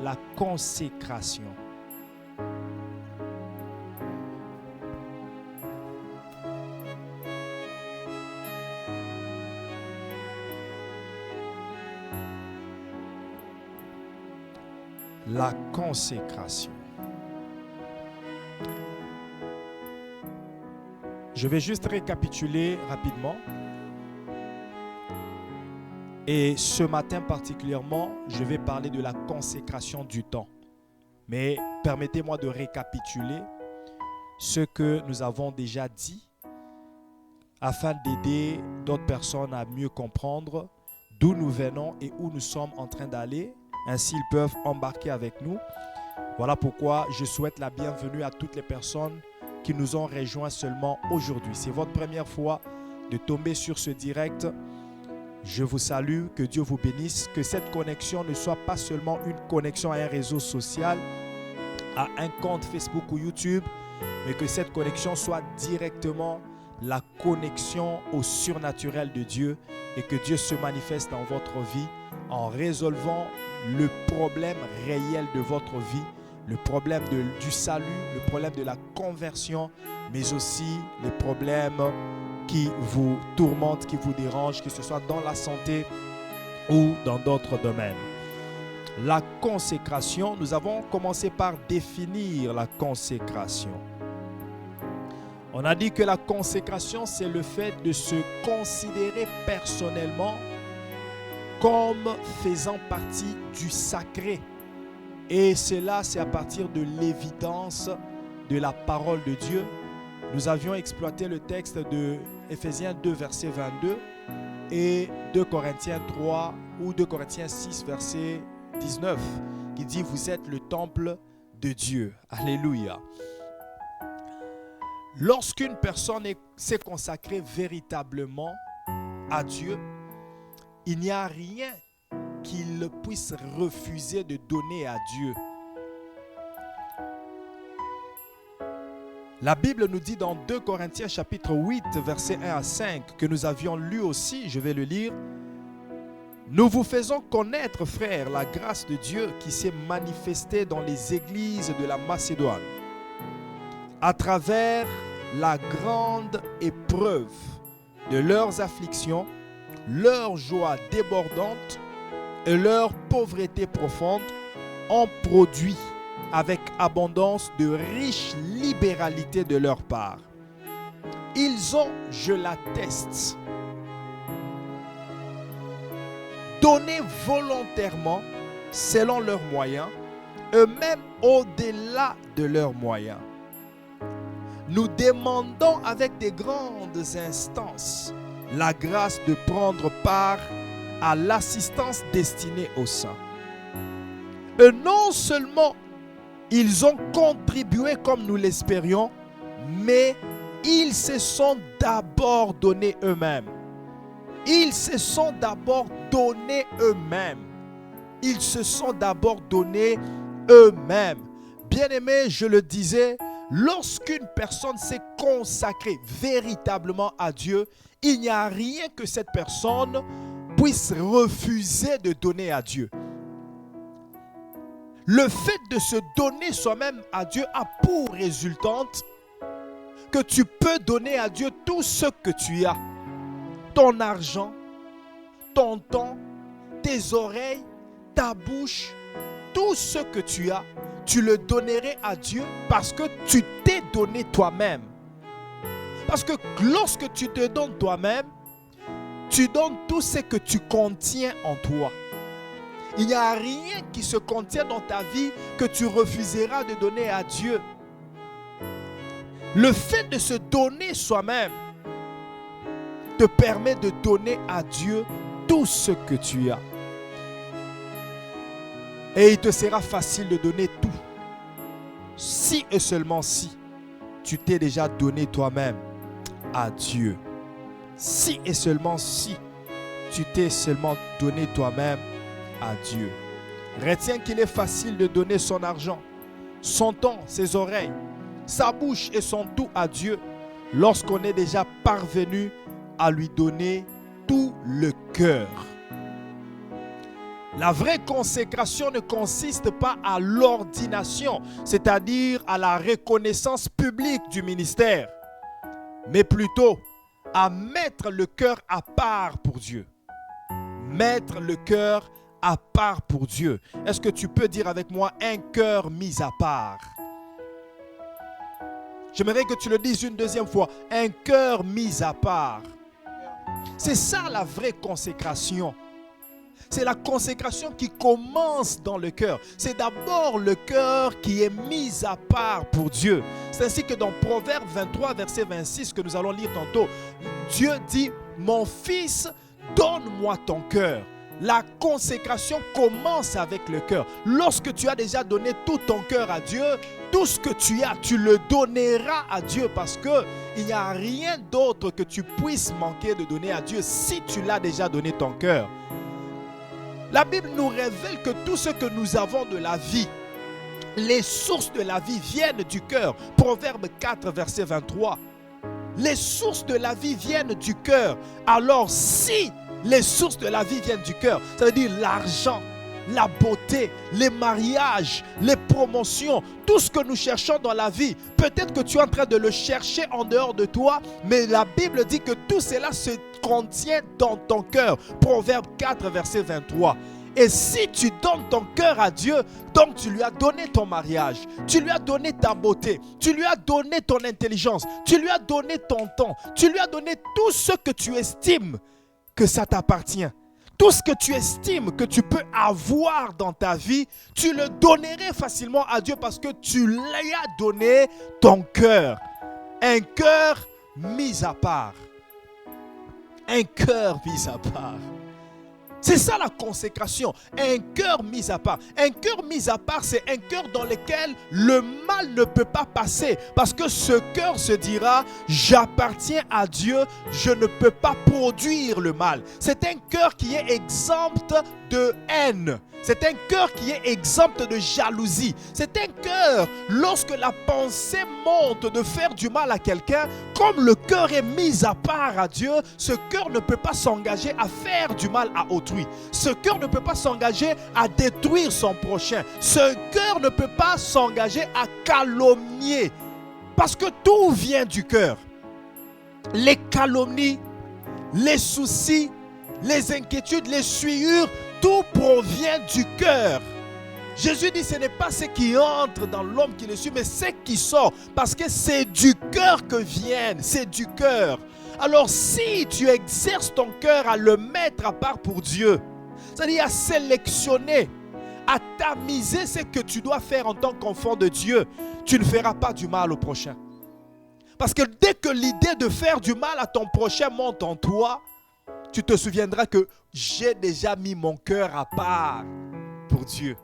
la consécration. La consécration. Je vais juste récapituler rapidement. Et ce matin particulièrement, je vais parler de la consécration du temps. Mais permettez-moi de récapituler ce que nous avons déjà dit afin d'aider d'autres personnes à mieux comprendre d'où nous venons et où nous sommes en train d'aller. Ainsi, ils peuvent embarquer avec nous. Voilà pourquoi je souhaite la bienvenue à toutes les personnes qui nous ont rejoints seulement aujourd'hui. C'est votre première fois de tomber sur ce direct. Je vous salue, que Dieu vous bénisse, que cette connexion ne soit pas seulement une connexion à un réseau social, à un compte Facebook ou YouTube, mais que cette connexion soit directement la connexion au surnaturel de Dieu et que Dieu se manifeste dans votre vie en résolvant le problème réel de votre vie, le problème du salut, le problème de la conversion, mais aussi les problèmes qui vous tourmentent, qui vous dérangent, que ce soit dans la santé ou dans d'autres domaines. La consécration, nous avons commencé par définir la consécration. On a dit que la consécration, c'est le fait de se considérer personnellement comme faisant partie du sacré. Et cela, c'est à partir de l'évidence de la parole de Dieu. Nous avions exploité le texte de Éphésiens 2, verset 22 et 2 Corinthiens 3 ou 2 Corinthiens 6, verset 19, qui dit « Vous êtes le temple de Dieu ». Alléluia. Lorsqu'une personne s'est consacrée véritablement à Dieu, il n'y a rien qu'il puisse refuser de donner à Dieu. La Bible nous dit dans 2 Corinthiens chapitre 8, versets 1 à 5, que nous avions lu aussi, je vais le lire. « Nous vous faisons connaître, frères, la grâce de Dieu qui s'est manifestée dans les églises de la Macédoine, à travers la grande épreuve de leurs afflictions, leur joie débordante et leur pauvreté profonde ont produit avec abondance de riches libéralités de leur part. Ils ont, je l'atteste, donné volontairement selon leurs moyens, eux-mêmes au-delà de leurs moyens. Nous demandons avec des grandes instances la grâce de prendre part à l'assistance destinée aux saints. Et non seulement ils ont contribué comme nous l'espérions, mais ils se sont d'abord donnés eux-mêmes. Ils se sont d'abord donnés eux-mêmes. Ils se sont d'abord donnés eux-mêmes. Bien-aimés, je le disais, lorsqu'une personne s'est consacrée véritablement à Dieu, il n'y a rien que cette personne puisse refuser de donner à Dieu. Le fait de se donner soi-même à Dieu a pour résultante que tu peux donner à Dieu tout ce que tu as. Ton argent, ton temps, tes oreilles, ta bouche, tout ce que tu as, tu le donnerais à Dieu parce que tu t'es donné toi-même. Parce que lorsque tu te donnes toi-même, tu donnes tout ce que tu contiens en toi. Il n'y a rien qui se contient dans ta vie que tu refuseras de donner à Dieu. Le fait de se donner soi-même te permet de donner à Dieu tout ce que tu as. Et il te sera facile de donner tout. Si et seulement si tu t'es déjà donné toi-même à Dieu. Si et seulement si tu t'es seulement donné toi-même à Dieu. Retiens qu'il est facile de donner son argent, son temps, ses oreilles, sa bouche et son tout à Dieu lorsqu'on est déjà parvenu à lui donner tout le cœur. La vraie consécration ne consiste pas à l'ordination, c'est-à-dire à la reconnaissance publique du ministère, mais plutôt à mettre le cœur à part pour Dieu. Mettre le cœur à part pour Dieu. Est-ce que tu peux dire avec moi un cœur mis à part? J'aimerais que tu le dises une deuxième fois. Un cœur mis à part. C'est ça la vraie consécration. C'est la consécration qui commence dans le cœur. C'est d'abord le cœur qui est mis à part pour Dieu. C'est ainsi que dans Proverbe 23, verset 26, que nous allons lire tantôt, Dieu dit, « Mon fils, donne-moi ton cœur. » La consécration commence avec le cœur. Lorsque tu as déjà donné tout ton cœur à Dieu, tout ce que tu as, tu le donneras à Dieu parce qu'il n'y a rien d'autre que tu puisses manquer de donner à Dieu si tu l'as déjà donné ton cœur. La Bible nous révèle que tout ce que nous avons de la vie, les sources de la vie viennent du cœur. Proverbe 4, verset 23. Les sources de la vie viennent du cœur. Alors si les sources de la vie viennent du cœur, ça veut dire l'argent, la beauté, les mariages, les promotions, tout ce que nous cherchons dans la vie. Peut-être que tu es en train de le chercher en dehors de toi, mais la Bible dit que tout cela se contient dans ton cœur. Proverbe 4, verset 23. Et si tu donnes ton cœur à Dieu, donc tu lui as donné ton mariage, tu lui as donné ta beauté, tu lui as donné ton intelligence, tu lui as donné ton temps, tu lui as donné tout ce que tu estimes que ça t'appartient. Tout ce que tu estimes que tu peux avoir dans ta vie, tu le donnerais facilement à Dieu parce que tu lui as donné ton cœur. Un cœur mis à part. Un cœur mis à part. C'est ça la consécration, un cœur mis à part. Un cœur mis à part, c'est un cœur dans lequel le mal ne peut pas passer. Parce que ce cœur se dira, j'appartiens à Dieu, je ne peux pas produire le mal. C'est un cœur qui est exempt de haine. C'est un cœur qui est exempt de jalousie. C'est un cœur, lorsque la pensée monte de faire du mal à quelqu'un, comme le cœur est mis à part à Dieu, ce cœur ne peut pas s'engager à faire du mal à autrui. Ce cœur ne peut pas s'engager à détruire son prochain. Ce cœur ne peut pas s'engager à calomnier. Parce que tout vient du cœur. Les calomnies, les soucis, les inquiétudes, les souillures, tout provient du cœur. Jésus dit ce n'est pas ce qui entre dans l'homme qui le suit, mais ce qui sort. Parce que c'est du cœur que viennent, c'est du cœur. Alors si tu exerces ton cœur à le mettre à part pour Dieu, c'est-à-dire à sélectionner, à tamiser ce que tu dois faire en tant qu'enfant de Dieu, tu ne feras pas du mal au prochain. Parce que dès que l'idée de faire du mal à ton prochain monte en toi, tu te souviendras que j'ai déjà mis mon cœur à part pour Dieu.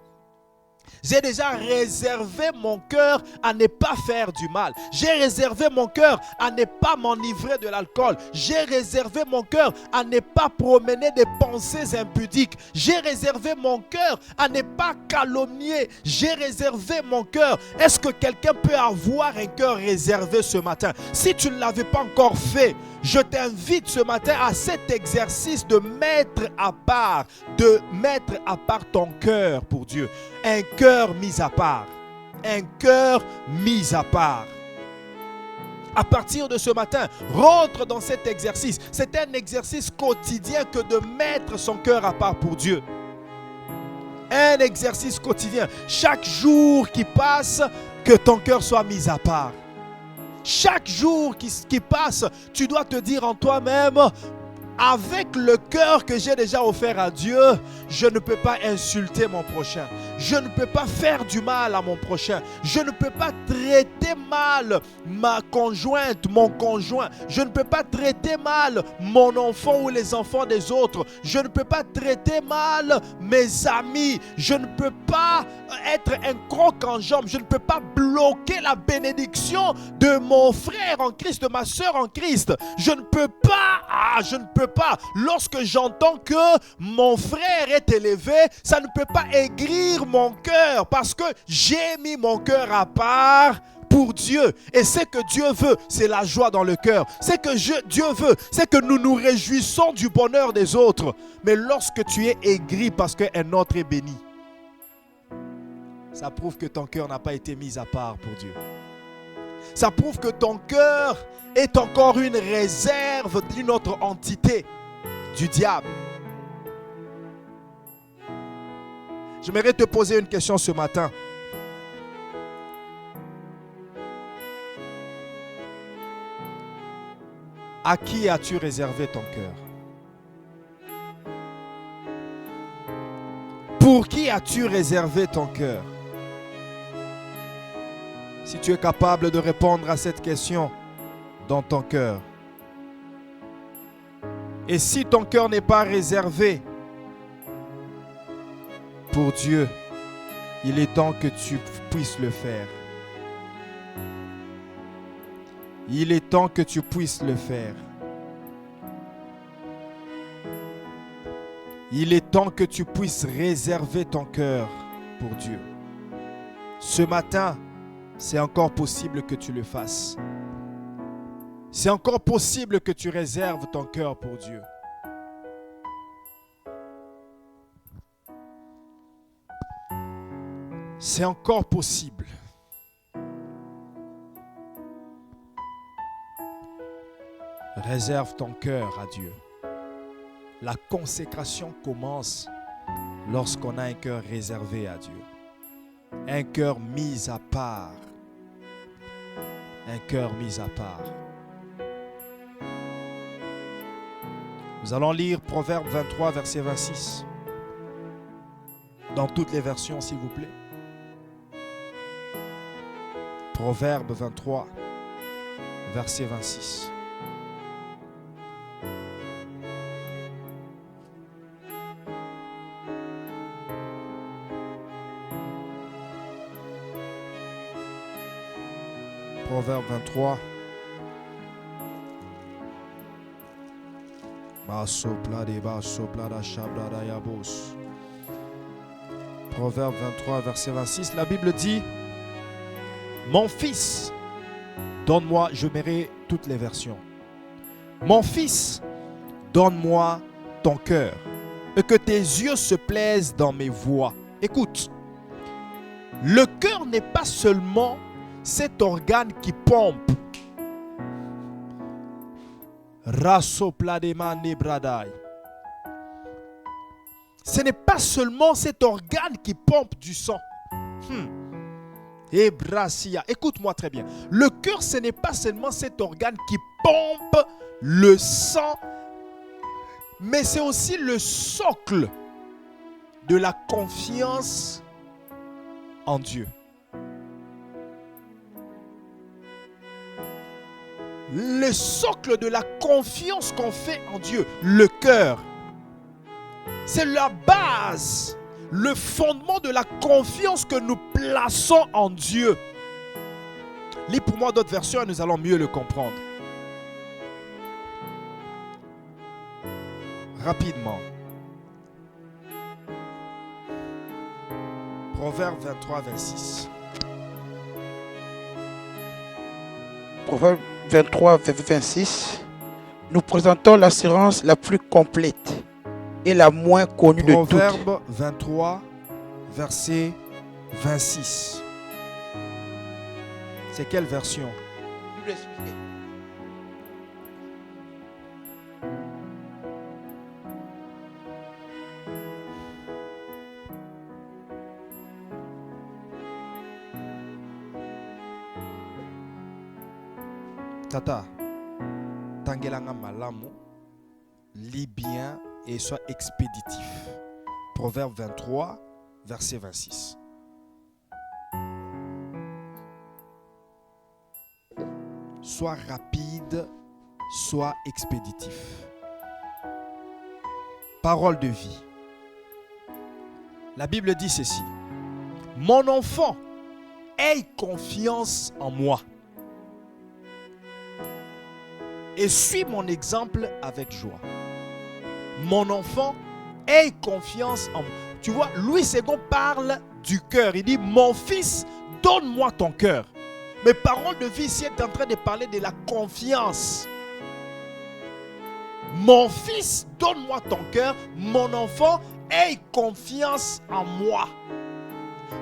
J'ai déjà réservé mon cœur à ne pas faire du mal. J'ai réservé mon cœur à ne pas m'enivrer de l'alcool. J'ai réservé mon cœur à ne pas promener des pensées impudiques. J'ai réservé mon cœur à ne pas calomnier. J'ai réservé mon cœur. Est-ce que quelqu'un peut avoir un cœur réservé ce matin? Si tu ne l'avais pas encore fait, je t'invite ce matin à cet exercice de mettre à part ton cœur pour Dieu. Un cœur mis à part. Un cœur mis à part. À partir de ce matin, rentre dans cet exercice. C'est un exercice quotidien que de mettre son cœur à part pour Dieu. Un exercice quotidien. Chaque jour qui passe, que ton cœur soit mis à part. Chaque jour qui passe, tu dois te dire en toi-même, avec le cœur que j'ai déjà offert à Dieu, je ne peux pas insulter mon prochain. Je ne peux pas faire du mal à mon prochain. Je ne peux pas traiter mal ma conjointe, mon conjoint. Je ne peux pas traiter mal mon enfant ou les enfants des autres. Je ne peux pas traiter mal mes amis. Je ne peux pas être un croc en jambe. Je ne peux pas bloquer la bénédiction de mon frère en Christ, de ma soeur en Christ. Je ne peux pas. Lorsque j'entends que mon frère est élevé, ça ne peut pas aigrir mon cœur parce que j'ai mis mon cœur à part pour Dieu. Et ce que Dieu veut, c'est la joie dans le cœur. Ce que Dieu veut, c'est que nous nous réjouissons du bonheur des autres. Mais lorsque tu es aigri parce qu'un autre est béni, ça prouve que ton cœur n'a pas été mis à part pour Dieu. Ça prouve que ton cœur est encore une réserve d'une autre entité, du diable. J'aimerais te poser une question ce matin. À qui as-tu réservé ton cœur? Pour qui as-tu réservé ton cœur? Si tu es capable de répondre à cette question dans ton cœur. Et si ton cœur n'est pas réservé pour Dieu, il est temps que tu puisses le faire. Il est temps que tu puisses le faire. Il est temps que tu puisses réserver ton cœur pour Dieu. Ce matin, c'est encore possible que tu le fasses. C'est encore possible que tu réserves ton cœur pour Dieu. C'est encore possible. Réserve ton cœur à Dieu. La consécration commence lorsqu'on a un cœur réservé à Dieu. Un cœur mis à part. Un cœur mis à part. Nous allons lire Proverbe 23, verset 26. Dans toutes les versions, s'il vous plaît. Proverbe 23, verset 26. Proverbe 23. Proverbe 23, verset 26. La Bible dit: mon fils, donne-moi, je mets toutes les versions. Mon fils, donne-moi ton cœur et que tes yeux se plaisent dans mes voies. Écoute, le cœur n'est pas seulement cet organe qui pompe. Ce n'est pas seulement cet organe qui pompe du sang. Écoute-moi très bien. Le cœur, ce n'est pas seulement cet organe qui pompe le sang, mais c'est aussi le socle de la confiance en Dieu. Le socle de la confiance qu'on fait en Dieu, le cœur, c'est la base, le fondement de la confiance que nous plaçons en Dieu. Lis pour moi d'autres versions et nous allons mieux le comprendre. Rapidement. Proverbe 23, 26. Proverbe 23, 26. Nous présentons l'assurance la plus complète et la moins connue de toutes. Proverbe 23, verset 26. C'est quelle version? Tata, tangelanga malamu, lis bien et sois expéditif. Proverbe 23, verset 26. Sois rapide, sois expéditif. Parole de vie. La Bible dit ceci: mon enfant, aie confiance en moi et suis mon exemple avec joie. Mon enfant, aie confiance en moi. Tu vois, Louis II parle du cœur. Il dit: mon fils, donne-moi ton cœur. Mes paroles de vie ici est en train de parler de la confiance. Mon fils, donne-moi ton cœur. Mon enfant, aie confiance en moi.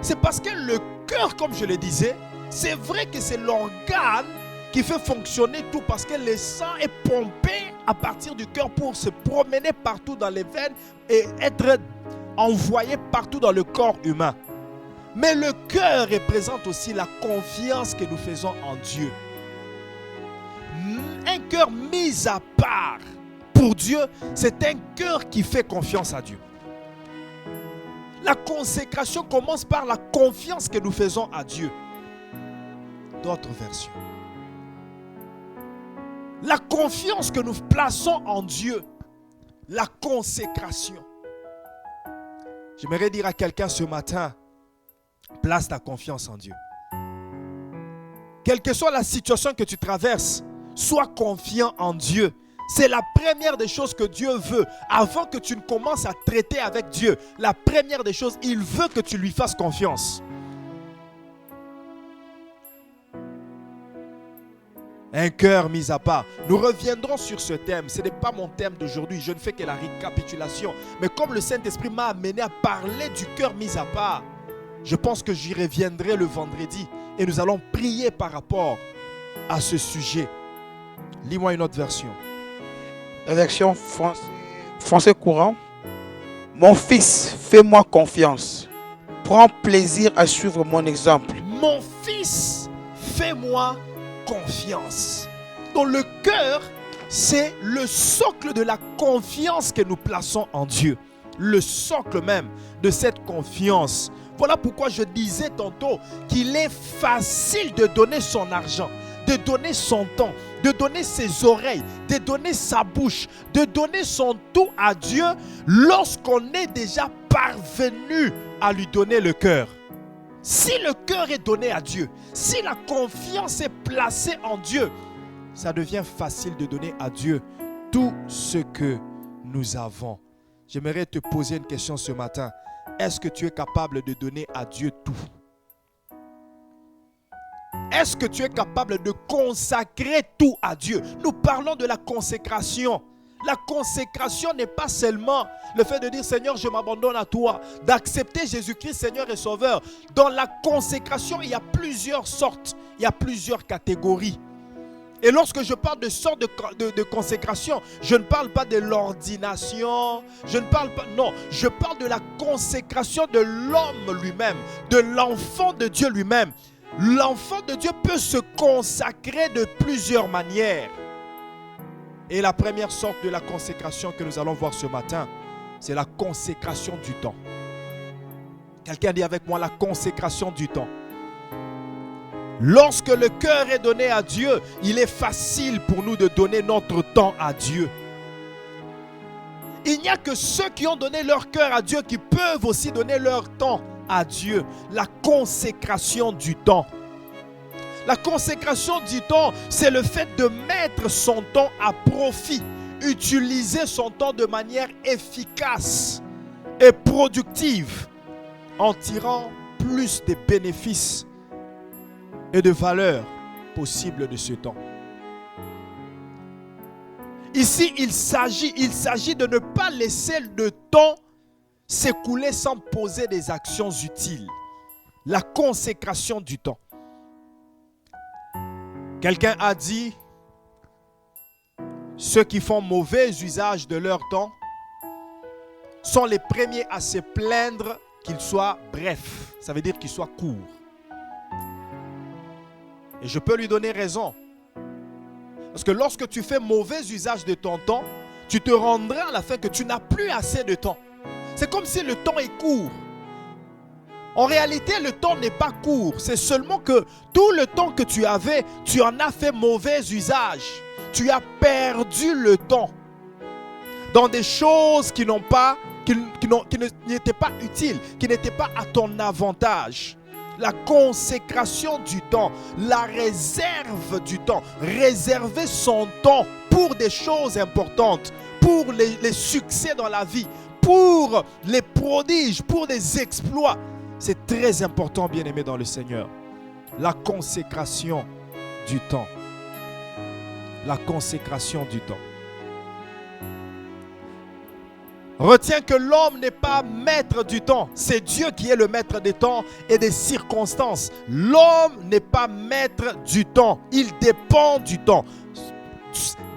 C'est parce que le cœur, comme je le disais, c'est vrai que c'est l'organe qui fait fonctionner tout, parce que le sang est pompé à partir du cœur pour se promener partout dans les veines et être envoyé partout dans le corps humain. Mais le cœur représente aussi la confiance que nous faisons en Dieu. Un cœur mis à part pour Dieu, c'est un cœur qui fait confiance à Dieu. La consécration commence par la confiance que nous faisons à Dieu. D'autres versions. La confiance que nous plaçons en Dieu. La consécration. J'aimerais dire à quelqu'un ce matin, place ta confiance en Dieu. Quelle que soit la situation que tu traverses, sois confiant en Dieu. C'est la première des choses que Dieu veut. Avant que tu ne commences à traiter avec Dieu, la première des choses, il veut que tu lui fasses confiance. Un cœur mis à part. Nous reviendrons sur ce thème. Ce n'est pas mon thème d'aujourd'hui. Je ne fais que la récapitulation. Mais comme le Saint-Esprit m'a amené à parler du cœur mis à part, je pense que j'y reviendrai le vendredi. Et nous allons prier par rapport à ce sujet. Lis-moi une autre version. La version français courant. Mon fils, fais-moi confiance. Prends plaisir à suivre mon exemple. Mon fils, fais-moi confiance. Donc le cœur, c'est le socle de la confiance que nous plaçons en Dieu. Le socle même de cette confiance. Voilà pourquoi je disais tantôt qu'il est facile de donner son argent, de donner son temps, de donner ses oreilles, de donner sa bouche, de donner son tout à Dieu lorsqu'on est déjà parvenu à lui donner le cœur. Si le cœur est donné à Dieu, si la confiance est placée en Dieu, ça devient facile de donner à Dieu tout ce que nous avons. J'aimerais te poser une question ce matin. Est-ce que tu es capable de donner à Dieu tout? Est-ce que tu es capable de consacrer tout à Dieu? Nous parlons de la consécration. La consécration n'est pas seulement le fait de dire Seigneur, je m'abandonne à toi, d'accepter Jésus-Christ Seigneur et Sauveur. Dans la consécration, il y a plusieurs sortes, il y a plusieurs catégories. Et lorsque je parle de sorte de consécration, je ne parle pas de l'ordination, je ne parle pas, non, je parle de la consécration de l'homme lui-même, de l'enfant de Dieu lui-même. L'enfant de Dieu peut se consacrer de plusieurs manières. Et la première sorte de la consécration que nous allons voir ce matin, c'est la consécration du temps. Quelqu'un dit avec moi la consécration du temps. Lorsque le cœur est donné à Dieu, il est facile pour nous de donner notre temps à Dieu. Il n'y a que ceux qui ont donné leur cœur à Dieu qui peuvent aussi donner leur temps à Dieu. La consécration du temps. La consécration du temps, c'est le fait de mettre son temps à profit. Utiliser son temps de manière efficace et productive en tirant plus de bénéfices et de valeur possible de ce temps. Ici, il s'agit de ne pas laisser le temps s'écouler sans poser des actions utiles. La consécration du temps. Quelqu'un a dit, ceux qui font mauvais usage de leur temps sont les premiers à se plaindre qu'il soit bref. Ça veut dire qu'il soit court. Et je peux lui donner raison. Parce que lorsque tu fais mauvais usage de ton temps, tu te rendras à la fin que tu n'as plus assez de temps. C'est comme si le temps est court. En réalité, le temps n'est pas court. C'est seulement que tout le temps que tu avais, tu en as fait mauvais usage. Tu as perdu le temps dans des choses qui n'étaient pas utiles, qui n'étaient pas à ton avantage. La consécration du temps, la réserve du temps, réserver son temps pour des choses importantes, pour les succès dans la vie, pour les prodiges, pour des exploits. C'est très important, bien-aimé dans le Seigneur. La consécration du temps. La consécration du temps. Retiens que l'homme n'est pas maître du temps. C'est Dieu qui est le maître des temps et des circonstances. L'homme n'est pas maître du temps. Il dépend du temps.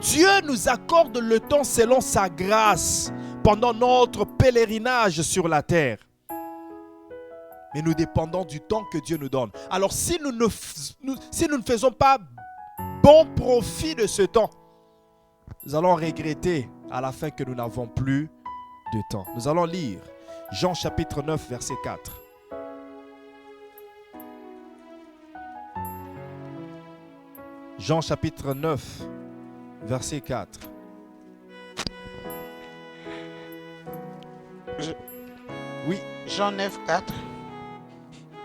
Dieu nous accorde le temps selon sa grâce pendant notre pèlerinage sur la terre. Mais nous dépendons du temps que Dieu nous donne. Alors si nous ne faisons pas bon profit de ce temps, nous allons regretter à la fin que nous n'avons plus de temps. Nous allons lire Jean chapitre 9 verset 4. Jean chapitre 9 verset 4. Oui, Jean 9, 4.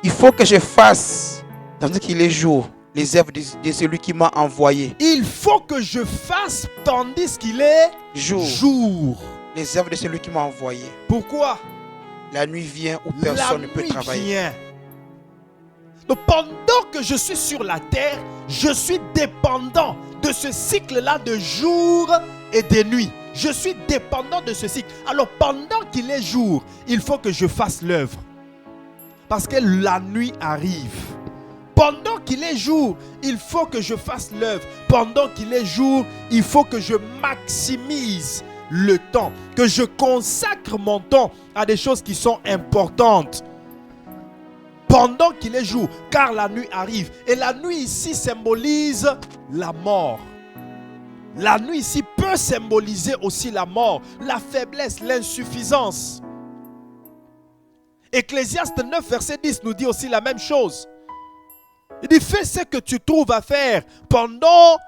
Il faut que je fasse, tandis qu'il est jour, les œuvres de celui qui m'a envoyé. Il faut que je fasse tandis qu'il est jour. Les œuvres de celui qui m'a envoyé. Pourquoi? La nuit vient où personne ne peut travailler. Donc pendant que je suis sur la terre, je suis dépendant de ce cycle-là de jour et de nuit. Je suis dépendant de ce cycle. Alors pendant qu'il est jour, il faut que je fasse l'œuvre. Parce que la nuit arrive. Pendant qu'il est jour, il faut que je fasse l'œuvre. Pendant qu'il est jour, il faut que je maximise le temps. Que je consacre mon temps à des choses qui sont importantes. Pendant qu'il est jour, car la nuit arrive. Et la nuit ici symbolise la mort. La nuit ici peut symboliser aussi la mort, la faiblesse, l'insuffisance. Ecclésiaste 9, verset 10 nous dit aussi la même chose. Il dit, fais ce que tu trouves à faire pendant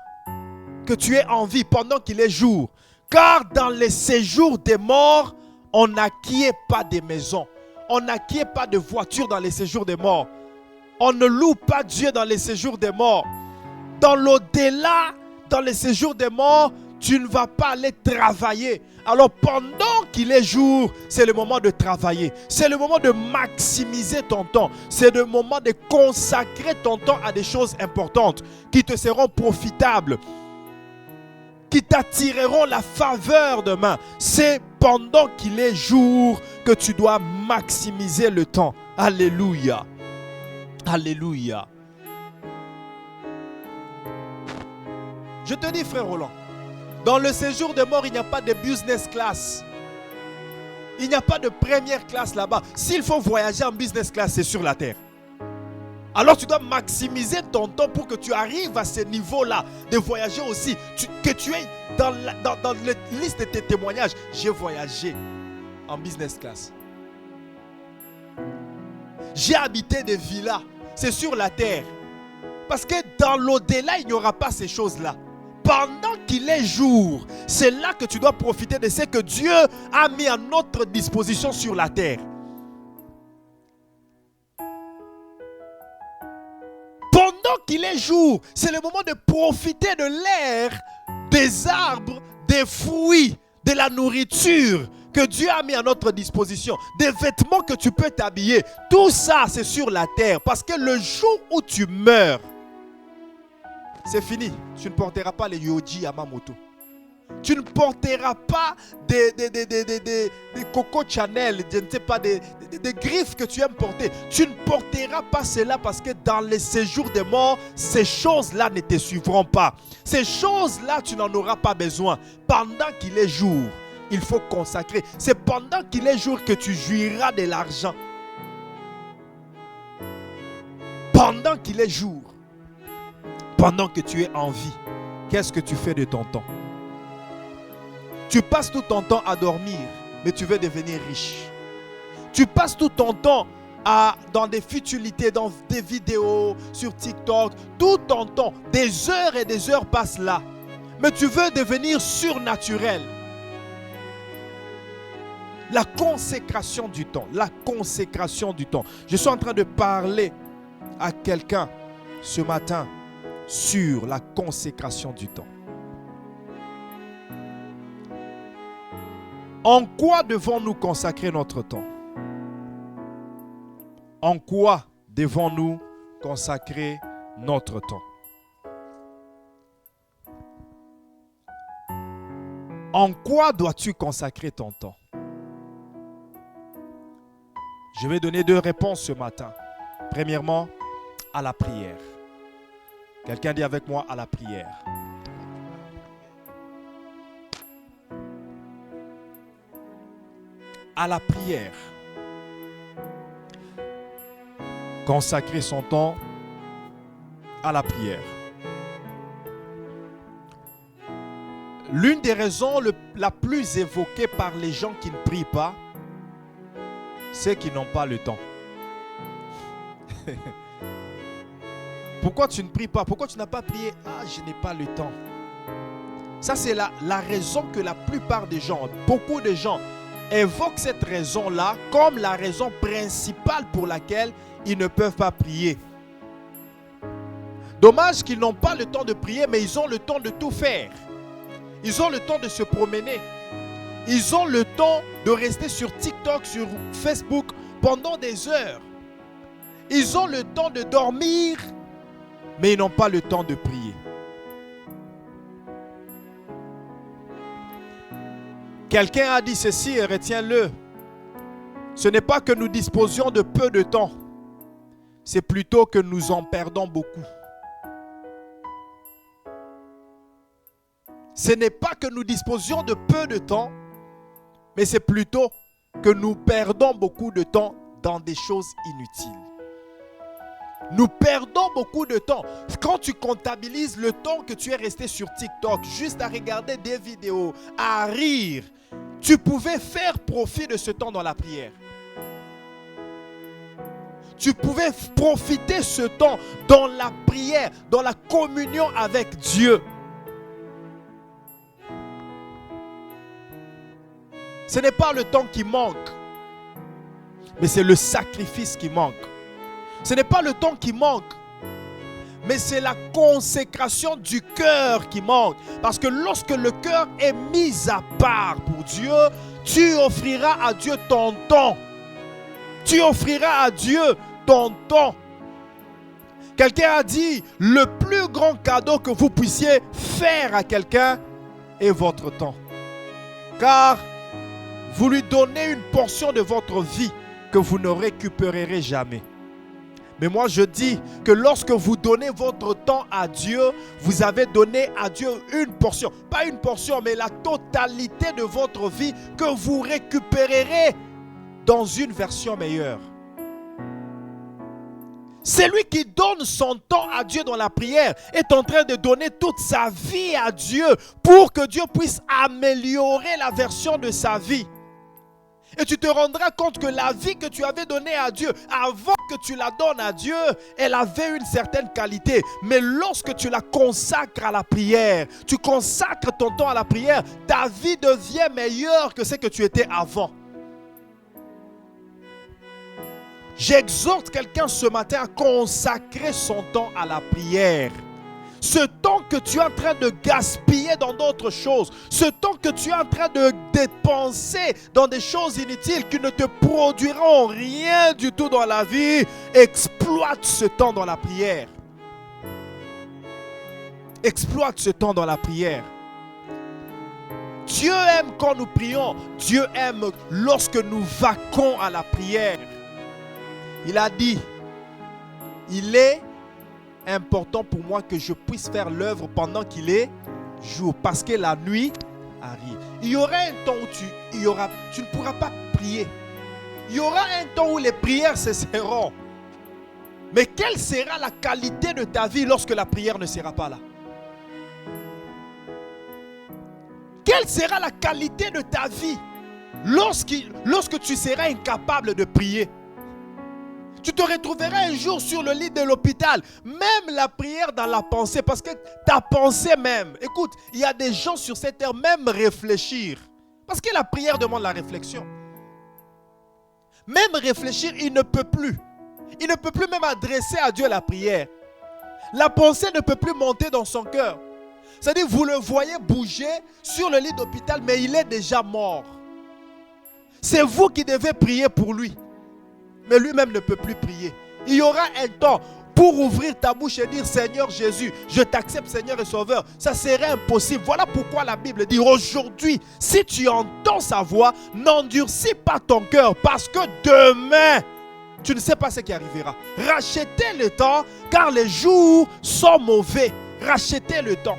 que tu es en vie, pendant qu'il est jour. Car dans les séjours des morts, on n'acquiert pas de maisons. On n'acquiert pas de voitures dans les séjours des morts. On ne loue pas Dieu dans les séjours des morts. Dans l'au-delà, dans les séjours des morts, tu ne vas pas aller travailler. Alors pendant qu'il est jour, c'est le moment de travailler. C'est le moment de maximiser ton temps. C'est le moment de consacrer ton temps à des choses importantes qui te seront profitables, qui t'attireront la faveur demain. C'est pendant qu'il est jour que tu dois maximiser le temps. Alléluia. Alléluia. Je te dis, frère Roland, dans le séjour des morts, il n'y a pas de business class. Il n'y a pas de première classe là-bas. S'il faut voyager en business class, c'est sur la terre. Alors tu dois maximiser ton temps pour que tu arrives à ce niveau-là de voyager aussi. Que tu es dans la liste de tes témoignages. J'ai voyagé en business class. J'ai habité des villas. C'est sur la terre. Parce que dans l'au-delà, il n'y aura pas ces choses-là. Pendant qu'il est jour, c'est là que tu dois profiter de ce que Dieu a mis à notre disposition sur la terre. Pendant qu'il est jour, c'est le moment de profiter de l'air, des arbres, des fruits, de la nourriture que Dieu a mis à notre disposition, des vêtements que tu peux t'habiller. Tout ça, c'est sur la terre. Parce que le jour où tu meurs, c'est fini. Tu ne porteras pas les Yoji Yamamoto. Tu ne porteras pas des Coco Chanel, je ne sais pas, des griffes que tu aimes porter. Tu ne porteras pas cela parce que dans les séjours des morts, ces choses-là ne te suivront pas. Ces choses-là, tu n'en auras pas besoin. Pendant qu'il est jour, il faut consacrer. C'est pendant qu'il est jour que tu jouiras de l'argent. Pendant qu'il est jour, pendant que tu es en vie, qu'est-ce que tu fais de ton temps? Tu passes tout ton temps à dormir, mais tu veux devenir riche. Tu passes tout ton temps dans des futilités, dans des vidéos, sur TikTok. Tout ton temps, des heures et des heures passent là. Mais tu veux devenir surnaturel. La consécration du temps. La consécration du temps. Je suis en train de parler à quelqu'un ce matin sur la consécration du temps. En quoi devons-nous consacrer notre temps? En quoi devons-nous consacrer notre temps. En quoi dois-tu consacrer ton temps? Je vais donner 2 réponses ce matin. Premièrement, à la prière. Quelqu'un dit avec moi à la prière. À la prière. Consacrer son temps à la prière. L'une des raisons la plus évoquée par les gens qui ne prient pas, c'est qu'ils n'ont pas le temps. Pourquoi tu ne pries pas? Pourquoi tu n'as pas prié? Ah, je n'ai pas le temps. Ça, c'est la raison que la plupart des gens, beaucoup de gens, évoquent cette raison-là comme la raison principale pour laquelle ils ne peuvent pas prier. Dommage qu'ils n'ont pas le temps de prier, mais ils ont le temps de tout faire. Ils ont le temps de se promener. Ils ont le temps de rester sur TikTok, sur Facebook pendant des heures. Ils ont le temps de dormir, mais ils n'ont pas le temps de prier. Quelqu'un a dit ceci et retiens-le. Ce n'est pas que nous disposions de peu de temps, c'est plutôt que nous en perdons beaucoup. Ce n'est pas que nous disposions de peu de temps, mais c'est plutôt que nous perdons beaucoup de temps dans des choses inutiles. Nous perdons beaucoup de temps. Quand tu comptabilises le temps que tu es resté sur TikTok, juste à regarder des vidéos, à rire, tu pouvais faire profit de ce temps dans la prière. Tu pouvais profiter ce temps dans la prière, dans la communion avec Dieu. Ce n'est pas le temps qui manque, mais c'est le sacrifice qui manque. Ce n'est pas le temps qui manque, mais c'est la consécration du cœur qui manque. Parce que lorsque le cœur est mis à part pour Dieu, tu offriras à Dieu ton temps. Tu offriras à Dieu ton temps. Quelqu'un a dit, le plus grand cadeau que vous puissiez faire à quelqu'un est votre temps. Car vous lui donnez une portion de votre vie que vous ne récupérerez jamais. Mais moi je dis que lorsque vous donnez votre temps à Dieu, vous avez donné à Dieu une portion. Pas une portion, mais la totalité de votre vie que vous récupérerez dans une version meilleure. Celui qui donne son temps à Dieu dans la prière est en train de donner toute sa vie à Dieu pour que Dieu puisse améliorer la version de sa vie. Et tu te rendras compte que la vie que tu avais donnée à Dieu, avant que tu la donnes à Dieu, elle avait une certaine qualité. Mais lorsque tu la consacres à la prière, tu consacres ton temps à la prière, ta vie devient meilleure que ce que tu étais avant. J'exhorte quelqu'un ce matin à consacrer son temps à la prière. Ce temps que tu es en train de gaspiller dans d'autres choses, ce temps que tu es en train de dépenser dans des choses inutiles qui ne te produiront rien du tout dans la vie, exploite ce temps dans la prière. Exploite ce temps dans la prière. Dieu aime quand nous prions. Dieu aime lorsque nous vaquons à la prière. Il a dit, il est important pour moi que je puisse faire l'œuvre pendant qu'il est jour, parce que la nuit arrive. Il y aura un temps où tu ne pourras pas prier. Il y aura un temps où les prières cesseront. Mais quelle sera la qualité de ta vie lorsque la prière ne sera pas là? Quelle sera la qualité de ta vie lorsque tu seras incapable de prier? Tu te retrouveras un jour sur le lit de l'hôpital, même la prière dans la pensée, parce que ta pensée même, écoute, il y a des gens sur cette terre, même réfléchir, parce que la prière demande la réflexion. Même réfléchir, il ne peut plus. Il ne peut plus même adresser à Dieu la prière. La pensée ne peut plus monter dans son cœur. C'est-à-dire, vous le voyez bouger sur le lit d'hôpital, mais il est déjà mort. C'est vous qui devez prier pour lui. Mais lui-même ne peut plus prier. Il y aura un temps pour ouvrir ta bouche et dire Seigneur Jésus, je t'accepte Seigneur et Sauveur, ça serait impossible. Voilà pourquoi la Bible dit aujourd'hui, si tu entends sa voix, n'endurcis pas ton cœur parce que demain, tu ne sais pas ce qui arrivera. Rachetez le temps car les jours sont mauvais. Rachetez le temps.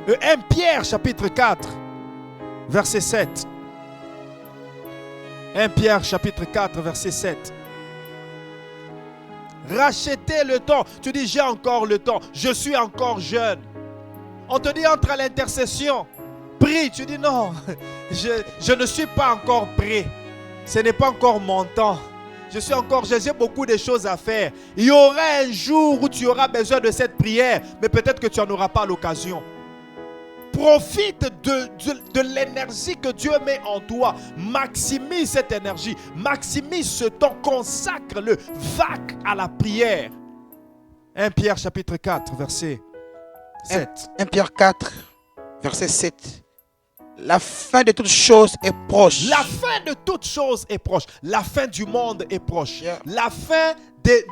1 Pierre chapitre 4, verset 7. 1 Pierre chapitre 4, verset 7. Rachetez le temps. Tu dis, j'ai encore le temps. Je suis encore jeune. On te dit, entre à l'intercession. Prie. Tu dis, non, je ne suis pas encore prêt. Ce n'est pas encore mon temps. Je suis encore jeune. J'ai beaucoup de choses à faire. Il y aura un jour où tu auras besoin de cette prière. Mais peut-être que tu n'en auras pas l'occasion. Profite de l'énergie que Dieu met en toi. Maximise cette énergie. Maximise ce temps. Consacre-le. Vaque à la prière. 1 Pierre chapitre 4, verset 7. 1 Pierre 4, verset 7. La fin de toutes choses est proche. La fin de toutes choses est proche. La fin du monde est proche. Yeah. La fin des...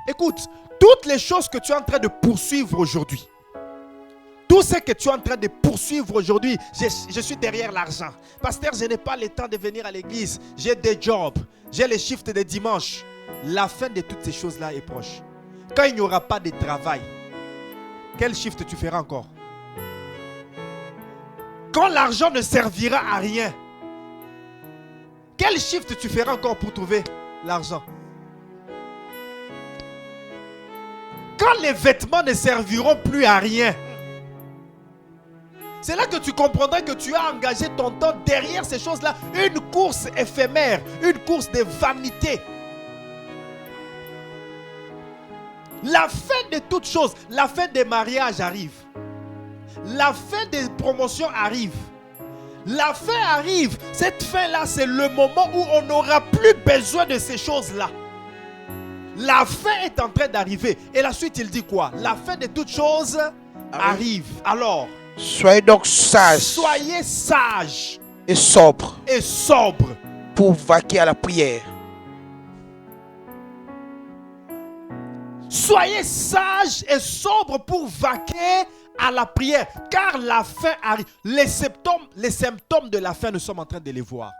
Écoute, toutes les choses que tu es en train de poursuivre aujourd'hui, tout ce que tu es en train de poursuivre aujourd'hui, je suis derrière l'argent. Pasteur, je n'ai pas le temps de venir à l'église. J'ai des jobs. J'ai les shifts de dimanche. La fin de toutes ces choses-là est proche. Quand il n'y aura pas de travail, quel shift tu feras encore? Quand l'argent ne servira à rien, quel shift tu feras encore pour trouver l'argent? Quand les vêtements ne serviront plus à rien, c'est là que tu comprendras que tu as engagé ton temps derrière ces choses-là. Une course éphémère, une course de vanité. La fin de toutes choses, la fin des mariages arrive. La fin des promotions arrive. La fin arrive. Cette fin-là, c'est le moment où on n'aura plus besoin de ces choses-là. La fin est en train d'arriver. Et la suite, il dit quoi? La fin de toutes choses arrive. Alors, soyez donc sages. Soyez sages et sobres. Et sobres. Pour vaquer à la prière. Soyez sages et sobres pour vaquer à la prière. Car la fin arrive. Les symptômes de la fin, nous sommes en train de les voir.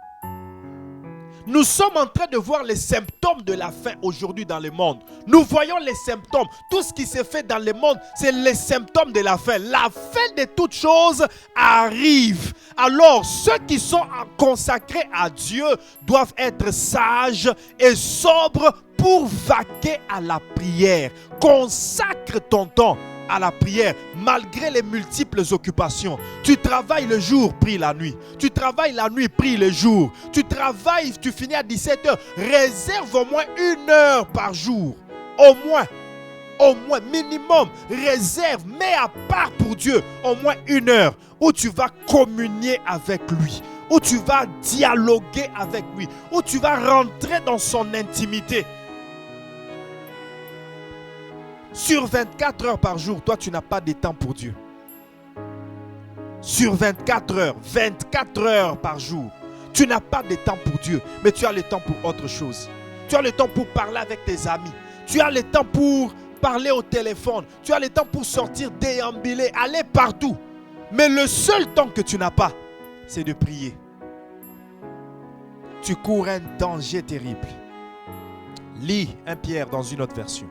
Nous sommes en train de voir les symptômes de la fin aujourd'hui dans le monde. Nous voyons les symptômes. Tout ce qui s'est fait dans le monde, c'est les symptômes de la fin. La fin de toutes choses arrive. Alors, ceux qui sont consacrés à Dieu doivent être sages et sobres pour vaquer à la prière. Consacre ton temps à la prière, malgré les multiples occupations. Tu travailles le jour, prie la nuit. Tu travailles la nuit, prie le jour. Tu travailles, tu finis à 17h. Réserve au moins 1 heure par jour. Au moins, minimum. Réserve, mets à part pour Dieu au moins 1 heure où tu vas communier avec lui, où tu vas dialoguer avec lui, où tu vas rentrer dans son intimité. Sur 24 heures par jour, toi, tu n'as pas de temps pour Dieu. Sur 24 heures par jour, tu n'as pas de temps pour Dieu, mais tu as le temps pour autre chose. Tu as le temps pour parler avec tes amis. Tu as le temps pour parler au téléphone. Tu as le temps pour sortir, déambuler, aller partout. Mais le seul temps que tu n'as pas, c'est de prier. Tu cours un danger terrible. Lis 1 Pierre dans une autre version.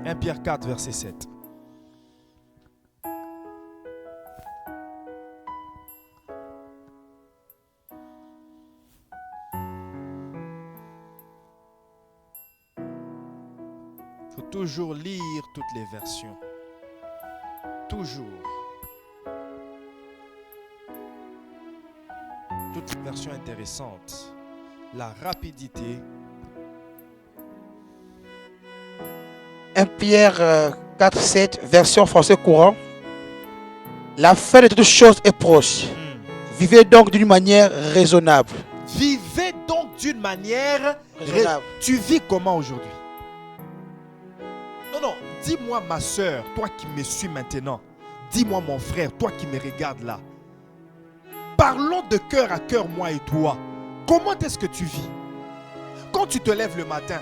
1 Pierre 4, verset 7. Il faut toujours lire toutes les versions. Toujours. Toutes les versions intéressantes. La rapidité. 1 Pierre 4, 7, version français courant. La fin de toutes choses est proche. Vivez donc d'une manière raisonnable. Vivez donc d'une manière raisonnable. Tu vis comment aujourd'hui? Non, dis-moi ma soeur, toi qui me suis maintenant. Dis-moi mon frère, toi qui me regardes là. Parlons de cœur à cœur, moi et toi. Comment est-ce que tu vis? Quand tu te lèves le matin,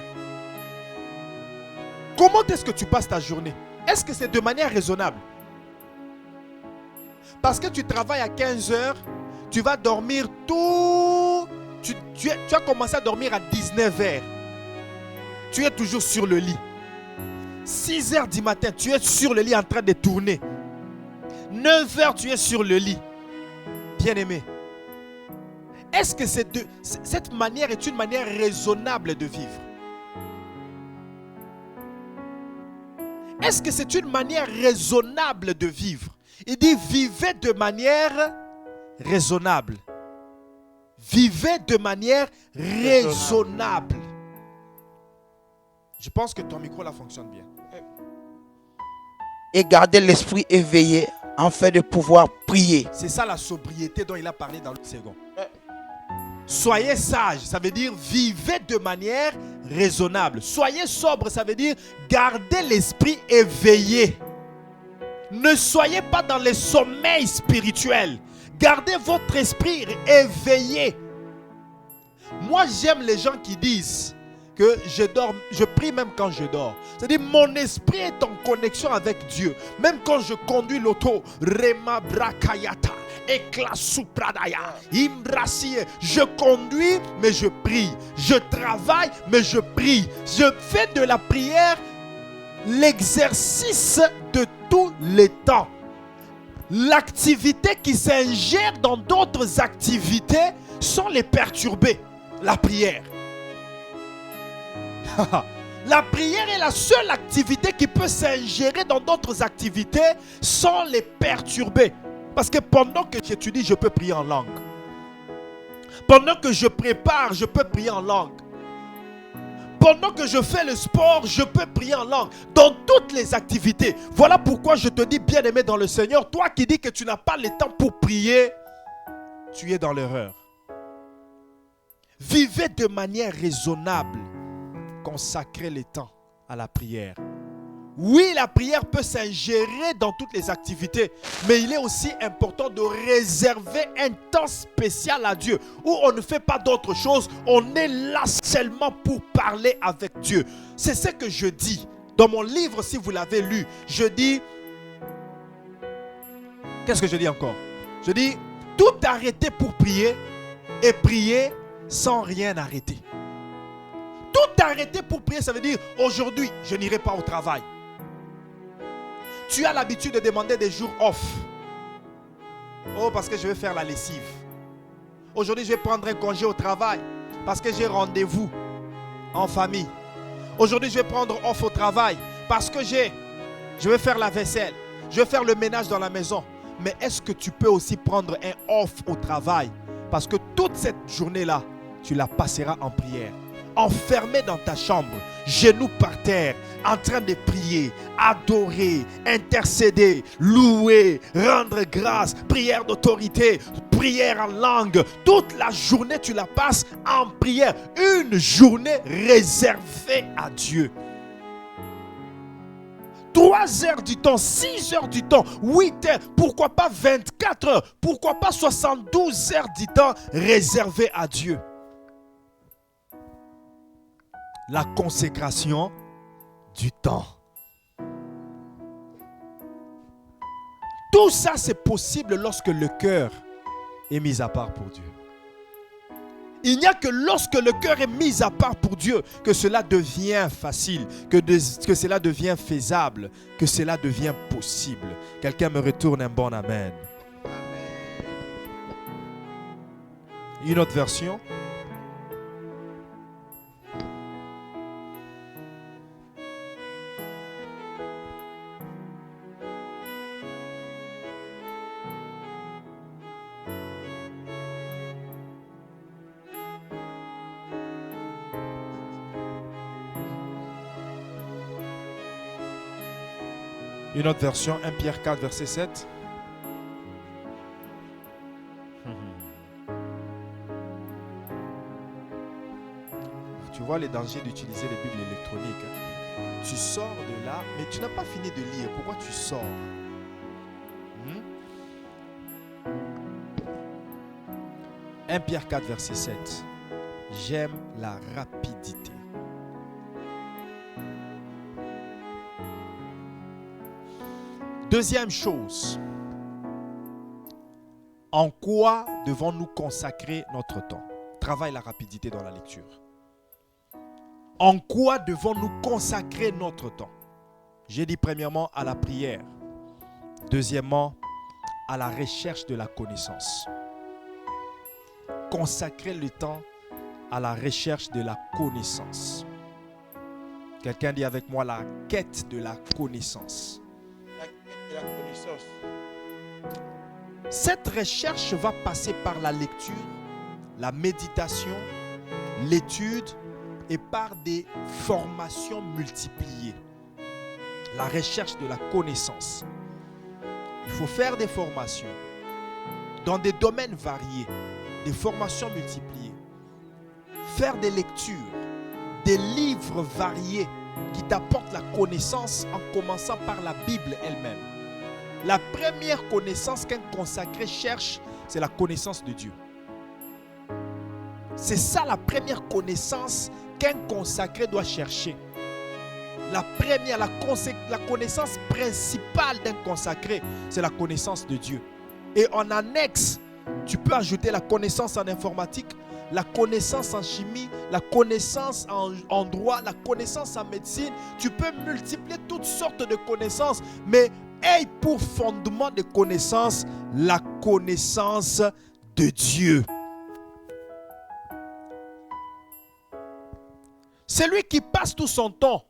Comment est-ce que tu passes ta journée? Est-ce que c'est de manière raisonnable? Parce que tu travailles à 15 heures, tu vas dormir tout... Tu as commencé à dormir à 19 heures. Tu es toujours sur le lit. 6 heures du matin, tu es sur le lit en train de tourner. 9 heures, tu es sur le lit. Bien-aimé, est-ce que cette manière est une manière raisonnable de vivre? Est-ce que c'est une manière raisonnable de vivre? Il dit vivez de manière raisonnable. Vivez de manière raisonnable. Je pense que ton micro là fonctionne bien. Et gardez l'esprit éveillé afin de pouvoir prier. C'est ça la sobriété dont il a parlé dans le second. Soyez sage, ça veut dire vivez de manière raisonnable. Soyez sobre, ça veut dire gardez l'esprit éveillé. Ne soyez pas dans le sommeil spirituel. Gardez votre esprit éveillé. Moi, j'aime les gens qui disent que je prie même quand je dors. C'est-à-dire mon esprit est en connexion avec Dieu. Même quand je conduis l'auto, Rema Brakayata, Ekla Supradaya, Imbrasie, je conduis mais je prie. Je travaille mais je prie. Je fais de la prière l'exercice de tous les temps. L'activité qui s'ingère dans d'autres activités sans les perturber. La prière. La prière est la seule activité qui peut s'ingérer dans d'autres activités sans les perturber. Parce que pendant que j'étudie, je peux prier en langue. Pendant que je prépare, je peux prier en langue. Pendant que je fais le sport, je peux prier en langue. Dans toutes les activités. Voilà pourquoi je te dis, bien-aimé dans le Seigneur, toi qui dis que tu n'as pas le temps pour prier, tu es dans l'erreur. Vivez de manière raisonnable. Consacrez le temps à la prière. Oui, la prière peut s'ingérer dans toutes les activités, mais il est aussi important de réserver un temps spécial à Dieu, où on ne fait pas d'autre chose, on est là seulement pour parler avec Dieu. C'est ce que je dis. Dans mon livre, si vous l'avez lu, je dis... Qu'est-ce que je dis encore? Je dis, tout arrêter pour prier et prier sans rien arrêter. Tout arrêter pour prier, ça veut dire aujourd'hui, je n'irai pas au travail. Tu as l'habitude de demander des jours off. Oh, parce que je vais faire la lessive. Aujourd'hui, je vais prendre un congé au travail parce que j'ai rendez-vous en famille. Aujourd'hui, je vais prendre off au travail parce que je vais faire la vaisselle. Je vais faire le ménage dans la maison. Mais est-ce que tu peux aussi prendre un off au travail? Parce que toute cette journée-là, tu la passeras en prière. Enfermé dans ta chambre, genoux par terre, en train de prier, adorer, intercéder, louer, rendre grâce, prière d'autorité, prière en langue. Toute la journée, tu la passes en prière. Une journée réservée à Dieu. 3 heures du temps, 6 heures du temps, 8 heures, pourquoi pas 24 heures, pourquoi pas 72 heures du temps réservé à Dieu. La consécration du temps. Tout ça, c'est possible lorsque le cœur est mis à part pour Dieu. Il n'y a que lorsque le cœur est mis à part pour Dieu que cela devient facile, que cela devient faisable, que cela devient possible. Quelqu'un me retourne un bon amen. Une autre version. Une autre version, 1 Pierre 4, verset 7. Tu vois les dangers d'utiliser les Bibles électroniques. Tu sors de là, mais tu n'as pas fini de lire. Pourquoi tu sors? 1 Pierre 4, verset 7. J'aime la rapidité. Deuxième chose, en quoi devons-nous consacrer notre temps? Travaille la rapidité dans la lecture. En quoi devons-nous consacrer notre temps? J'ai dit premièrement à la prière. Deuxièmement, à la recherche de la connaissance. Consacrer le temps à la recherche de la connaissance. Quelqu'un dit avec moi la quête de la connaissance. La quête de la connaissance. Cette recherche va passer par la lecture, la méditation, l'étude et par des formations multipliées. La recherche de la connaissance. Il faut faire des formations dans des domaines variés, des formations multipliées. Faire des lectures, des livres variés qui t'apportent la connaissance en commençant par la Bible elle-même. La première connaissance qu'un consacré cherche, c'est la connaissance de Dieu. C'est ça la première connaissance qu'un consacré doit chercher. La première, la connaissance principale d'un consacré, c'est la connaissance de Dieu. Et en annexe, tu peux ajouter la connaissance en informatique, la connaissance en chimie, la connaissance en droit, la connaissance en médecine. Tu peux multiplier toutes sortes de connaissances, mais aie pour fondement de connaissance la connaissance de Dieu. Celui qui passe tout son temps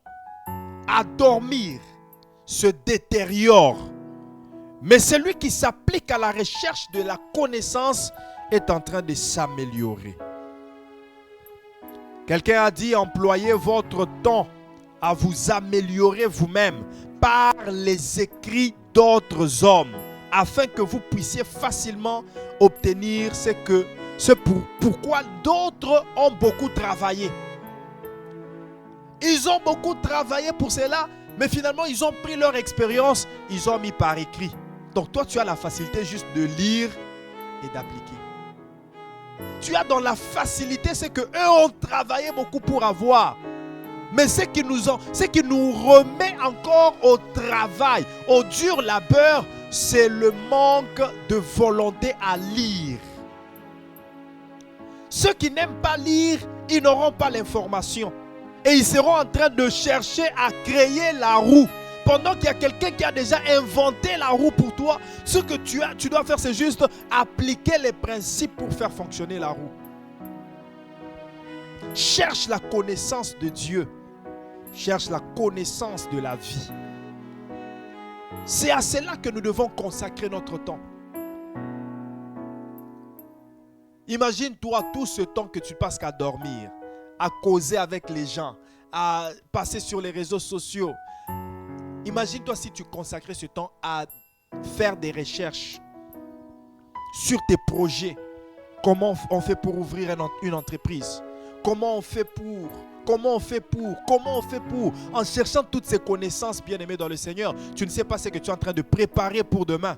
à dormir se détériore. Mais celui qui s'applique à la recherche de la connaissance est en train de s'améliorer. Quelqu'un a dit: employez votre temps à vous améliorer vous-même par les écrits d'autres hommes, afin que vous puissiez facilement obtenir pourquoi d'autres ont beaucoup travaillé. Ils ont beaucoup travaillé pour cela, mais finalement, ils ont pris leur expérience, ils ont mis par écrit. Donc toi, tu as la facilité juste de lire et d'appliquer. Tu as dans la facilité ce qu'eux ont travaillé beaucoup pour avoir. Mais ce qui nous remet encore au travail, au dur labeur, c'est le manque de volonté à lire. Ceux qui n'aiment pas lire, ils n'auront pas l'information. Et ils seront en train de chercher à créer la roue. Pendant qu'il y a quelqu'un qui a déjà inventé la roue pour toi, ce que tu dois faire, c'est juste appliquer les principes pour faire fonctionner la roue. Cherche la connaissance de Dieu. Cherche la connaissance de la vie. C'est à cela que nous devons consacrer notre temps. Imagine-toi tout ce temps que tu passes qu'à dormir, à causer avec les gens, à passer sur les réseaux sociaux. Imagine-toi si tu consacrais ce temps à faire des recherches sur tes projets. Comment on fait pour ouvrir une entreprise? Comment on fait pour? En cherchant toutes ces connaissances, bien-aimés dans le Seigneur, tu ne sais pas ce que tu es en train de préparer pour demain.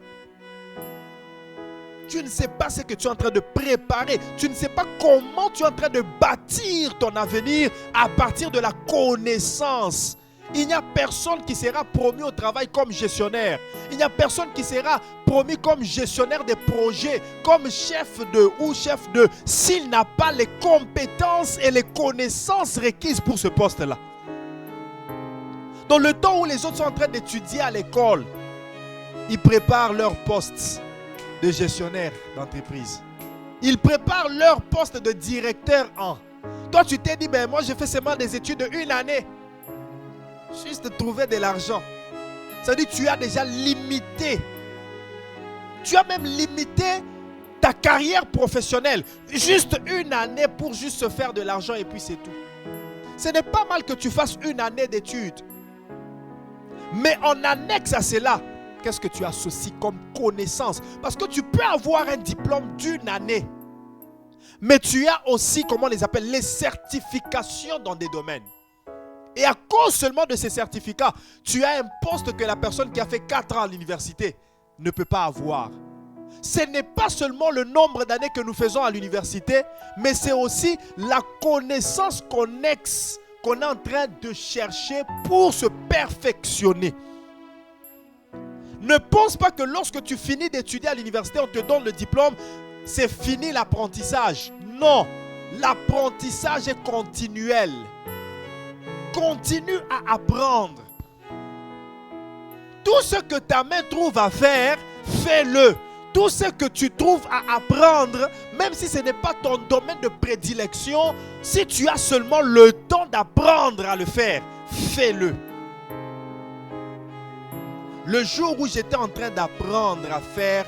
Tu ne sais pas ce que tu es en train de préparer. Tu ne sais pas comment tu es en train de bâtir ton avenir à partir de la connaissance. Il n'y a personne qui sera promu au travail comme gestionnaire. Il n'y a personne qui sera promu comme gestionnaire des projets, comme chef de, s'il n'a pas les compétences et les connaissances requises pour ce poste-là. Dans le temps où les autres sont en train d'étudier à l'école, ils préparent leur poste de gestionnaire d'entreprise. Ils préparent leur poste de directeur 1. Toi, tu t'es dit, moi, j'ai fait seulement des études de 1 année. Juste de trouver de l'argent. Ça veut dire que tu as déjà limité. Tu as même limité ta carrière professionnelle. Juste 1 année pour juste se faire de l'argent et puis c'est tout. Ce n'est pas mal que tu fasses 1 année d'études. Mais en annexe à cela, qu'est-ce que tu associes comme connaissance? Parce que tu peux avoir un diplôme d'1 année. Mais tu as aussi, comment on les appelle, les certifications dans des domaines. Et à cause seulement de ces certificats, tu as un poste que la personne qui a fait 4 ans à l'université ne peut pas avoir. Ce n'est pas seulement le nombre d'années que nous faisons à l'université, mais c'est aussi la connaissance connexe qu'on est en train de chercher pour se perfectionner. Ne pense pas que lorsque tu finis d'étudier à l'université, on te donne le diplôme, c'est fini l'apprentissage. Non, l'apprentissage est continuel. Continue à apprendre. Tout ce que ta main trouve à faire, fais-le. Tout ce que tu trouves à apprendre, même si ce n'est pas ton domaine de prédilection, si tu as seulement le temps d'apprendre à le faire, fais-le. Le jour où j'étais en train d'apprendre à faire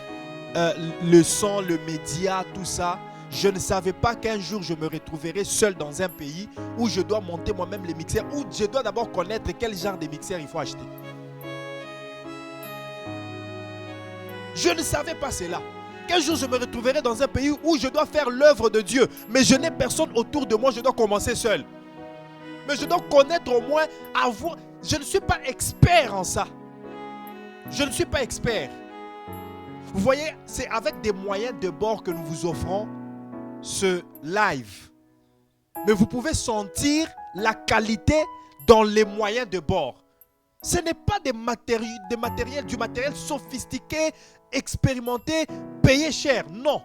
le son, le média, tout ça, je ne savais pas qu'un jour je me retrouverais seul dans un pays où je dois monter moi-même les mixeurs, où je dois d'abord connaître quel genre de mixeur il faut acheter. Je ne savais pas cela. Qu'un jour je me retrouverai dans un pays où je dois faire l'œuvre de Dieu, mais je n'ai personne autour de moi, je dois commencer seul. Mais je dois connaître au moins, avoir. Je ne suis pas expert en ça. Je ne suis pas expert. Vous voyez, c'est avec des moyens de bord que nous vous offrons ce live. Mais vous pouvez sentir la qualité dans les moyens de bord. Ce n'est pas du matériel sophistiqué, expérimenté, payé cher. Non.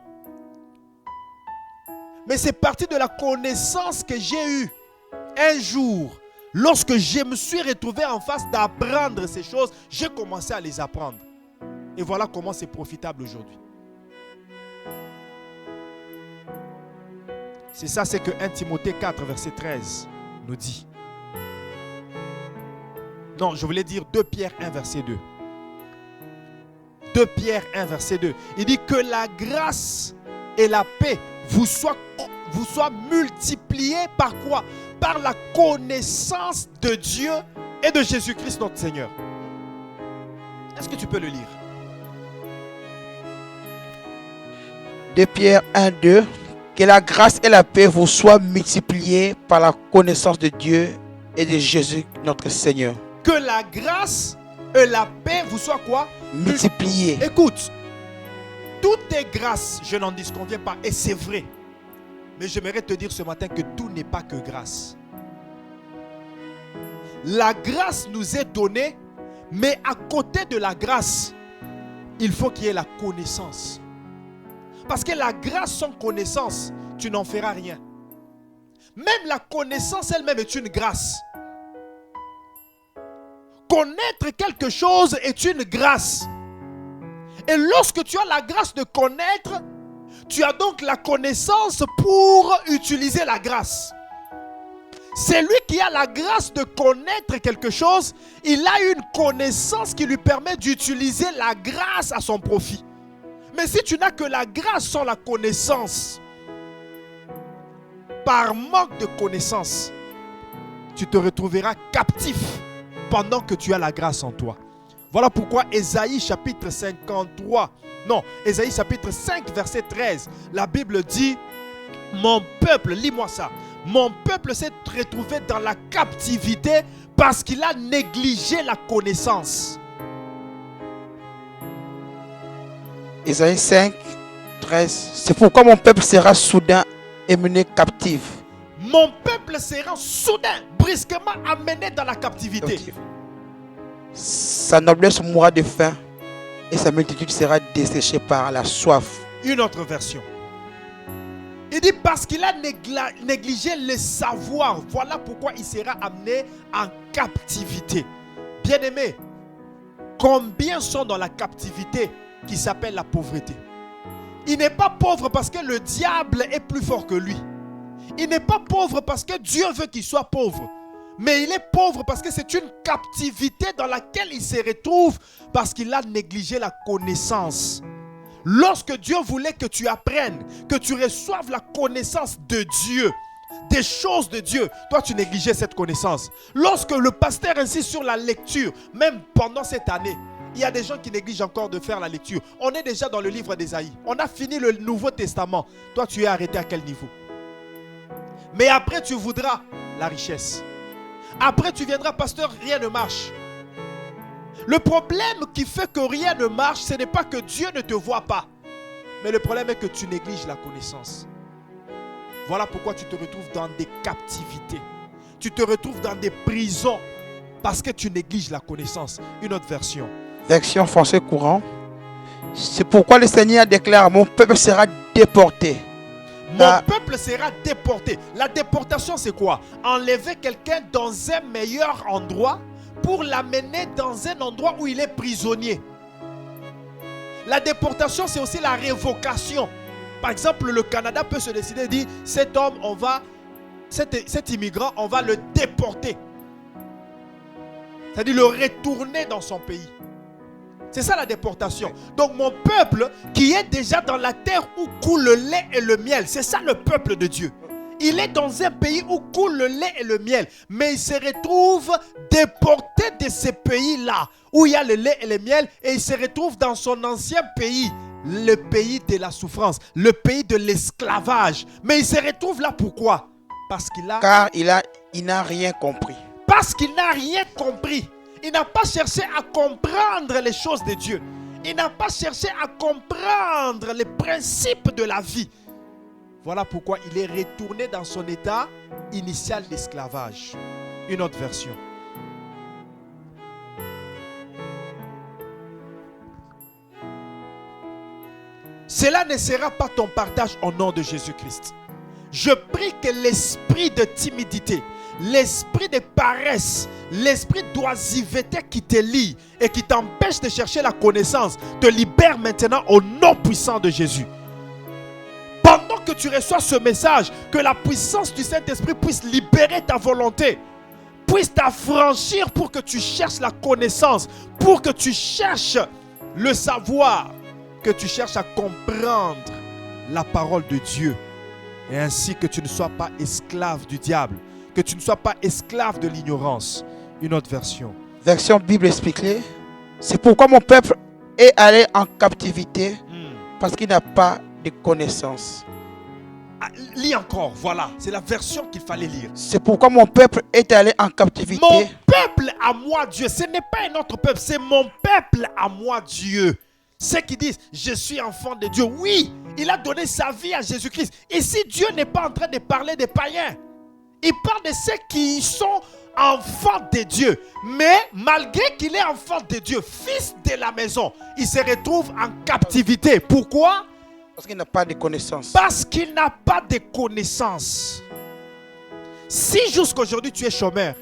Mais c'est parti de la connaissance que j'ai eue un jour. Lorsque je me suis retrouvé en face d'apprendre ces choses, j'ai commencé à les apprendre. Et voilà comment c'est profitable aujourd'hui. C'est ça, c'est que 1 Timothée 4, verset 13 nous dit. Non, je voulais dire 2 Pierre 1, verset 2. 2 Pierre 1, verset 2. Il dit que la grâce et la paix vous soient multipliées par quoi? Par la connaissance de Dieu et de Jésus-Christ notre Seigneur. Est-ce que tu peux le lire? 2 Pierre 1, 2. Que la grâce et la paix vous soient multipliées par la connaissance de Dieu et de Jésus notre Seigneur. Que la grâce et la paix vous soient quoi? Multipliées. Écoute, tout est grâce, je n'en disconviens pas, et c'est vrai. Mais j'aimerais te dire ce matin que tout n'est pas que grâce. La grâce nous est donnée, mais à côté de la grâce, il faut qu'il y ait la connaissance. Parce que la grâce sans connaissance, tu n'en feras rien. Même la connaissance elle-même est une grâce. Connaître quelque chose est une grâce. Et lorsque tu as la grâce de connaître, tu as donc la connaissance pour utiliser la grâce. Celui qui a la grâce de connaître quelque chose, il a une connaissance qui lui permet d'utiliser la grâce à son profit. Mais si tu n'as que la grâce sans la connaissance, par manque de connaissance, tu te retrouveras captif pendant que tu as la grâce en toi. Voilà pourquoi Ésaïe chapitre 5 verset 13, la Bible dit, mon peuple, lis-moi ça, mon peuple s'est retrouvé dans la captivité parce qu'il a négligé la connaissance. Ésaïe 5, 13. C'est pourquoi mon peuple sera soudain mené captif. Mon peuple sera soudain, brusquement amené dans la captivité. Donc, sa noblesse mourra de faim et sa multitude sera desséchée par la soif. Une autre version. Il dit parce qu'il a négligé le savoir. Voilà pourquoi il sera amené en captivité. Bien-aimés, combien sont dans la captivité qui s'appelle la pauvreté? Il n'est pas pauvre parce que le diable est plus fort que lui. Il n'est pas pauvre parce que Dieu veut qu'il soit pauvre. Mais il est pauvre parce que c'est une captivité dans laquelle il se retrouve parce qu'il a négligé la connaissance. Lorsque Dieu voulait que tu apprennes, que tu reçoives la connaissance de Dieu, des choses de Dieu, toi tu négligeais cette connaissance. Lorsque le pasteur insiste sur la lecture, même pendant cette année, il y a des gens qui négligent encore de faire la lecture. On est déjà dans le livre d'Ésaïe. On a fini le Nouveau Testament. Toi tu es arrêté à quel niveau? Mais après tu voudras la richesse. Après tu viendras, pasteur, rien ne marche. Le problème qui fait que rien ne marche, ce n'est pas que Dieu ne te voit pas. Mais le problème est que tu négliges la connaissance. Voilà pourquoi tu te retrouves dans des captivités. Tu te retrouves dans des prisons parce que tu négliges la connaissance. Une autre version. Version français courant. C'est pourquoi le Seigneur déclare, mon peuple sera déporté. Mon peuple sera déporté. La déportation, c'est quoi? Enlever quelqu'un dans un meilleur endroit pour l'amener dans un endroit où il est prisonnier. La déportation, c'est aussi la révocation. Par exemple, le Canada peut se décider de dire, cet homme, cet immigrant, on va le déporter. C'est-à-dire le retourner dans son pays. C'est ça la déportation. Donc mon peuple qui est déjà dans la terre où coule le lait et le miel, c'est ça le peuple de Dieu. Il est dans un pays où coule le lait et le miel, mais il se retrouve déporté de ces pays-là, où il y a le lait et le miel, et il se retrouve dans son ancien pays, le pays de la souffrance, le pays de l'esclavage. Mais il se retrouve là pourquoi? Car il n'a rien compris. Parce qu'il n'a rien compris. Il n'a pas cherché à comprendre les choses de Dieu. Il n'a pas cherché à comprendre les principes de la vie. Voilà pourquoi il est retourné dans son état initial d'esclavage. Une autre version. Cela ne sera pas ton partage au nom de Jésus-Christ. Je prie que l'esprit de timidité, l'esprit de paresse, l'esprit d'oisiveté qui te lie et qui t'empêche de chercher la connaissance te libère maintenant au nom puissant de Jésus. Pendant que tu reçois ce message, que la puissance du Saint-Esprit puisse libérer ta volonté, puisse t'affranchir pour que tu cherches la connaissance, pour que tu cherches le savoir, que tu cherches à comprendre la parole de Dieu. Et ainsi que tu ne sois pas esclave du diable, que tu ne sois pas esclave de l'ignorance. Une autre version. Version Bible expliquée. C'est pourquoi mon peuple est allé en captivité, parce qu'il n'a pas de connaissance. Lis encore, voilà. C'est la version qu'il fallait lire. C'est pourquoi mon peuple est allé en captivité. Mon peuple à moi Dieu. Ce n'est pas un autre peuple, c'est mon peuple à moi Dieu. Ceux qui disent, je suis enfant de Dieu. Oui, il a donné sa vie à Jésus-Christ. Ici, Dieu n'est pas en train de parler des païens. Il parle de ceux qui sont enfants de Dieu. Mais malgré qu'il est enfant de Dieu, fils de la maison, il se retrouve en captivité. Pourquoi? Parce qu'il n'a pas de connaissances. Parce qu'il n'a pas de connaissances. Si jusqu'aujourd'hui tu es chômeur,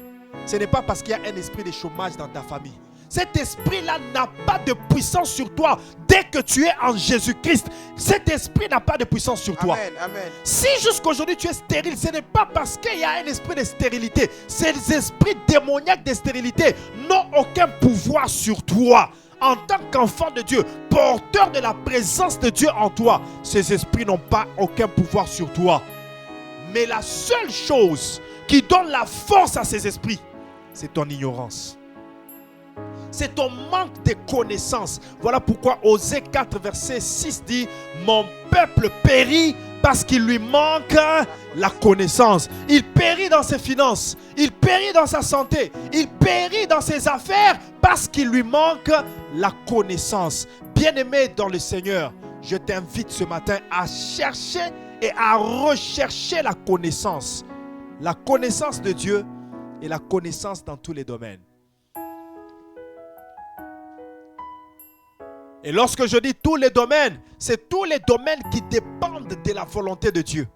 ce n'est pas parce qu'il y a un esprit de chômage dans ta famille. Cet esprit-là n'a pas de puissance sur toi. Dès que tu es en Jésus-Christ, cet esprit n'a pas de puissance sur toi. Amen, amen. Si jusqu'aujourd'hui tu es stérile, ce n'est pas parce qu'il y a un esprit de stérilité. Ces esprits démoniaques de stérilité n'ont aucun pouvoir sur toi. En tant qu'enfant de Dieu, porteur de la présence de Dieu en toi, ces esprits n'ont pas aucun pouvoir sur toi. Mais la seule chose qui donne la force à ces esprits, c'est ton ignorance. C'est ton manque de connaissance. Voilà pourquoi Osée 4 verset 6 dit, mon peuple périt parce qu'il lui manque la connaissance. Il périt dans ses finances, il périt dans sa santé, il périt dans ses affaires parce qu'il lui manque la connaissance. Bien-aimé dans le Seigneur, je t'invite ce matin à chercher et à rechercher la connaissance. La connaissance de Dieu et la connaissance dans tous les domaines. Et lorsque je dis tous les domaines, c'est tous les domaines qui dépendent de la volonté de Dieu.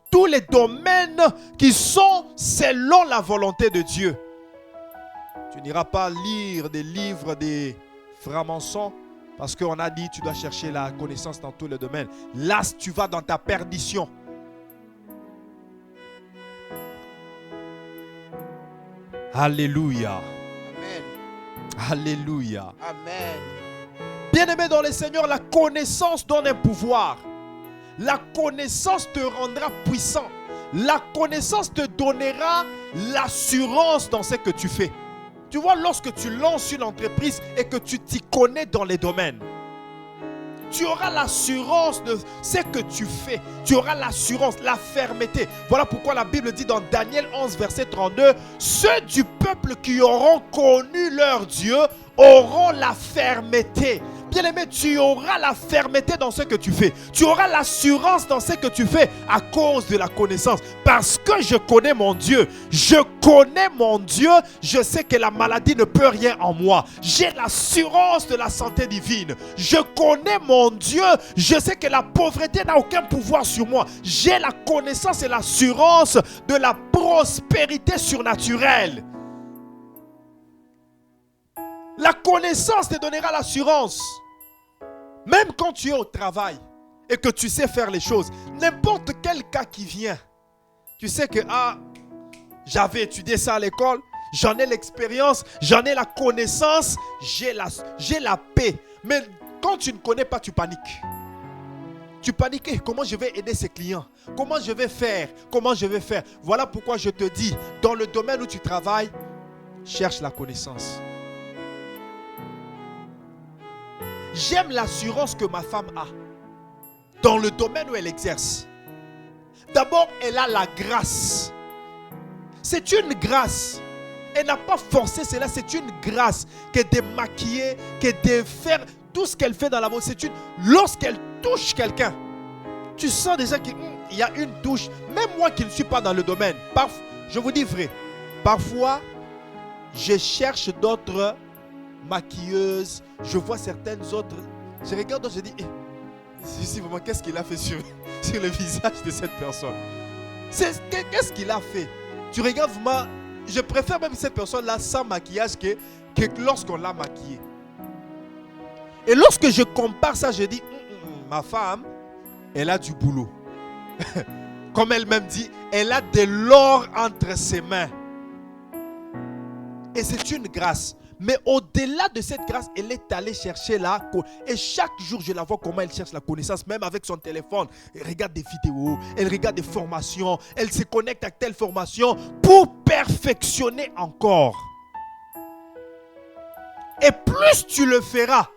Tous les domaines qui sont selon la volonté de Dieu. Tu n'iras pas lire des livres des francs-maçons parce qu'on a dit tu dois chercher la connaissance dans tous les domaines. Là, tu vas dans ta perdition. Alléluia. Amen. Alléluia. Amen. Bien-aimé dans le Seigneur, la connaissance donne un pouvoir. La connaissance te rendra puissant. La connaissance te donnera l'assurance dans ce que tu fais. Tu vois, lorsque tu lances une entreprise et que tu t'y connais dans les domaines, tu auras l'assurance de ce que tu fais. Tu auras l'assurance, la fermeté. Voilà pourquoi la Bible dit dans Daniel 11, verset 32, ceux du peuple qui auront connu leur Dieu auront la fermeté. Bien-aimé, tu auras la fermeté dans ce que tu fais. Tu auras l'assurance dans ce que tu fais à cause de la connaissance. Parce que je connais mon Dieu. Je connais mon Dieu. Je sais que la maladie ne peut rien en moi. J'ai l'assurance de la santé divine. Je connais mon Dieu. Je sais que la pauvreté n'a aucun pouvoir sur moi. J'ai la connaissance et l'assurance de la prospérité surnaturelle. La connaissance te donnera l'assurance. Même quand tu es au travail et que tu sais faire les choses, n'importe quel cas qui vient, tu sais que j'avais étudié ça à l'école, j'en ai l'expérience, j'en ai la connaissance, j'ai la paix. Mais quand tu ne connais pas, tu paniques. Tu paniques, comment je vais aider ces clients? Comment je vais faire? Comment je vais faire? Voilà pourquoi je te dis, dans le domaine où tu travailles, cherche la connaissance. J'aime l'assurance que ma femme a dans le domaine où elle exerce. D'abord, elle a la grâce. C'est une grâce. Elle n'a pas forcé cela, c'est une grâce que de maquiller, que de faire tout ce qu'elle fait dans la mode. Lorsqu'elle touche quelqu'un, tu sens déjà qu'il y a une touche. Même moi qui ne suis pas dans le domaine, je vous dis vrai, parfois, je cherche d'autres maquilleuses, je vois certaines autres, je regarde d'autres, je dis, vraiment, qu'est-ce qu'il a fait sur le visage de cette personne? Qu'est-ce qu'il a fait? Tu regardes vraiment, je préfère même cette personne-là sans maquillage que lorsqu'on l'a maquillée. Et lorsque je compare ça, je dis, ma femme, elle a du boulot. Comme elle-même dit, elle a de l'or entre ses mains. Et c'est une grâce. Mais au-delà de cette grâce, elle est allée chercher la... Et chaque jour, je la vois comment elle cherche la connaissance, même avec son téléphone. Elle regarde des vidéos, elle regarde des formations, elle se connecte à telle formation pour perfectionner encore. Et plus tu le feras,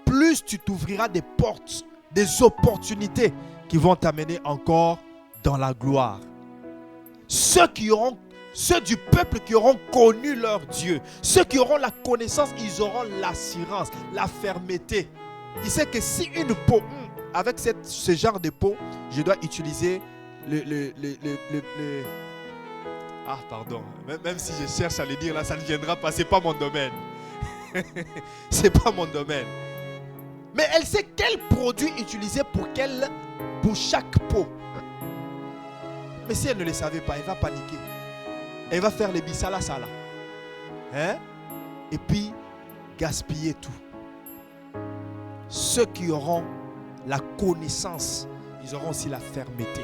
plus tu t'ouvriras des portes, des opportunités qui vont t'amener encore dans la gloire. Ceux du peuple qui auront connu leur Dieu, ceux qui auront la connaissance, ils auront l'assurance, la fermeté. Il sait que si une peau, avec ce genre de peau, je dois utiliser pardon, même si je cherche à le dire là, ça ne viendra pas, c'est pas mon domaine. C'est pas mon domaine. Mais elle sait quel produit utiliser pour chaque peau. Mais si elle ne le savait pas, elle va paniquer. Elle va faire les bisala sala. Et puis gaspiller tout. Ceux qui auront la connaissance, ils auront aussi la fermeté.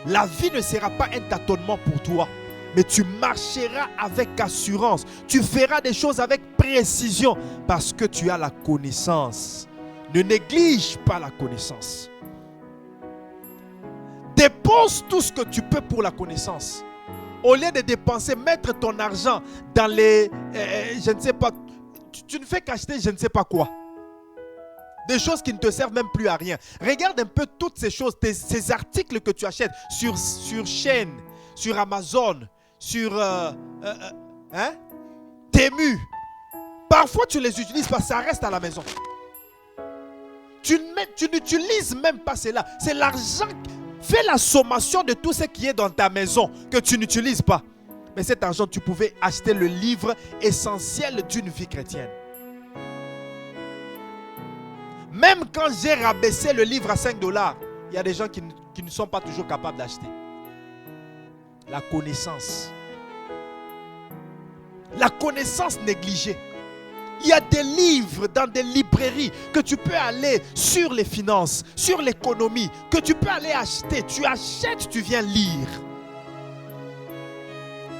La vie ne sera pas un tâtonnement pour toi, mais tu marcheras avec assurance. Tu feras des choses avec précision parce que tu as la connaissance. Ne néglige pas la connaissance. Dépense tout ce que tu peux pour la connaissance. Au lieu de dépenser, mettre ton argent dans les... je ne sais pas... Tu ne fais qu'acheter je ne sais pas quoi. Des choses qui ne te servent même plus à rien. Regarde un peu toutes ces choses, ces articles que tu achètes sur chaîne, sur Amazon, sur Temu. Parfois tu les utilises parce que ça reste à la maison. Tu n'utilises même pas cela. C'est l'argent. Fais la sommation de tout ce qui est dans ta maison que tu n'utilises pas. Mais cet argent, tu pouvais acheter le livre essentiel d'une vie chrétienne. Même quand j'ai rabaissé le livre à $5, il y a des gens qui ne sont pas toujours capables d'acheter. La connaissance. La connaissance négligée. Il y a des livres dans des librairies que tu peux aller sur les finances, sur l'économie, que tu peux aller acheter. Tu achètes, tu viens lire.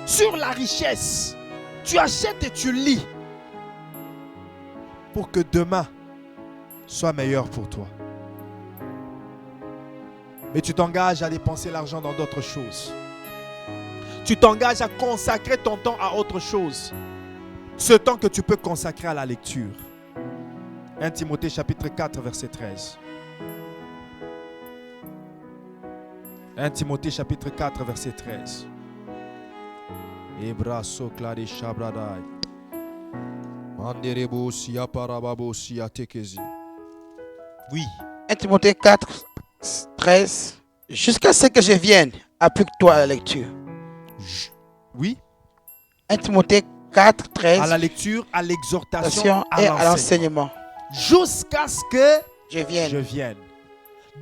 Sur la richesse, tu achètes et tu lis. Pour que demain soit meilleur pour toi. Mais tu t'engages à dépenser l'argent dans d'autres choses. Tu t'engages à consacrer ton temps à autre chose. Ce temps que tu peux consacrer à la lecture. 1 Timothée chapitre 4 verset 13. 1 Timothée chapitre 4 verset 13. Ebraso clarisha bradai. Manderebo siya parababo siya tekezi. Oui. 1 Timothée 4, 13. Jusqu'à ce que je vienne, applique-toi à la lecture. Oui. 1 Timothée 4, 13. À la lecture, à l'exhortation, Et à à l'enseignement. Jusqu'à ce que Je vienne. je vienne.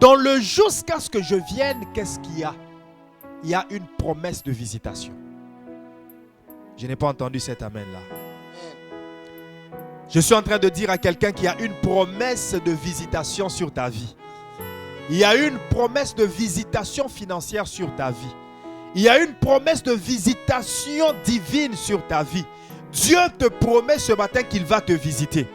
Dans le jusqu'à ce que je vienne, qu'est-ce qu'il y a? Il y a une promesse de visitation. Je n'ai pas entendu cet amen-là. Je suis en train de dire à quelqu'un qu'il y a une promesse de visitation sur ta vie. Il y a une promesse de visitation financière sur ta vie. Il y a une promesse de visitation divine sur ta vie. Dieu te promet ce matin qu'il va te visiter.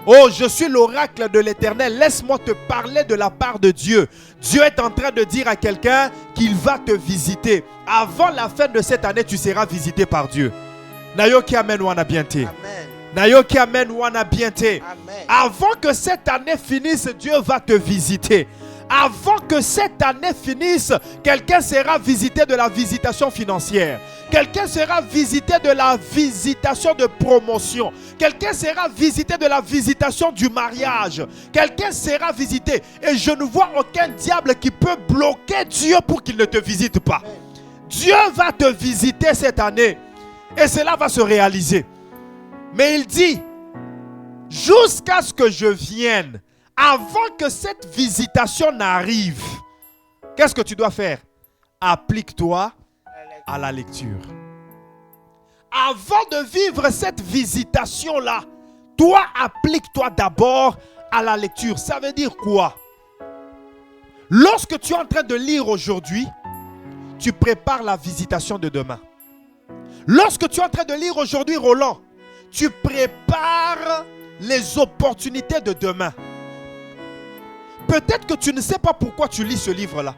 Oh, je suis l'oracle de l'Éternel. Laisse-moi te parler de la part de Dieu. Dieu est en train de dire à quelqu'un qu'il va te visiter. Avant la fin de cette année, tu seras visité par Dieu. Nayoki amen wana biente. Amen. Nayoki amen wana biente. Amen. Avant que cette année finisse, Dieu va te visiter. Avant que cette année finisse, quelqu'un sera visité de la visitation financière. Quelqu'un sera visité de la visitation de promotion. Quelqu'un sera visité de la visitation du mariage. Quelqu'un sera visité. Et je ne vois aucun diable qui peut bloquer Dieu pour qu'il ne te visite pas. Dieu va te visiter cette année. Et cela va se réaliser. Mais il dit, jusqu'à ce que je vienne, avant que cette visitation n'arrive, qu'est-ce que tu dois faire? Applique-toi à la lecture. Avant de vivre cette visitation-là, toi, applique-toi d'abord à la lecture. Ça veut dire quoi? Lorsque tu es en train de lire aujourd'hui, tu prépares la visitation de demain. Lorsque tu es en train de lire aujourd'hui, Roland, tu prépares les opportunités de demain. Peut-être que tu ne sais pas pourquoi tu lis ce livre-là.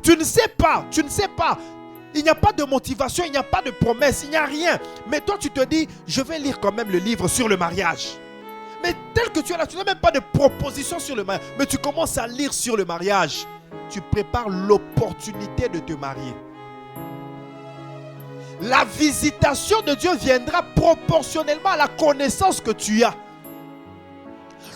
Tu ne sais pas. Il n'y a pas de motivation, il n'y a pas de promesse, il n'y a rien. Mais toi, tu te dis, je vais lire quand même le livre sur le mariage. Mais tel que tu es là, tu n'as même pas de proposition sur le mariage. Mais tu commences à lire sur le mariage. Tu prépares l'opportunité de te marier. La visitation de Dieu viendra proportionnellement à la connaissance que tu as.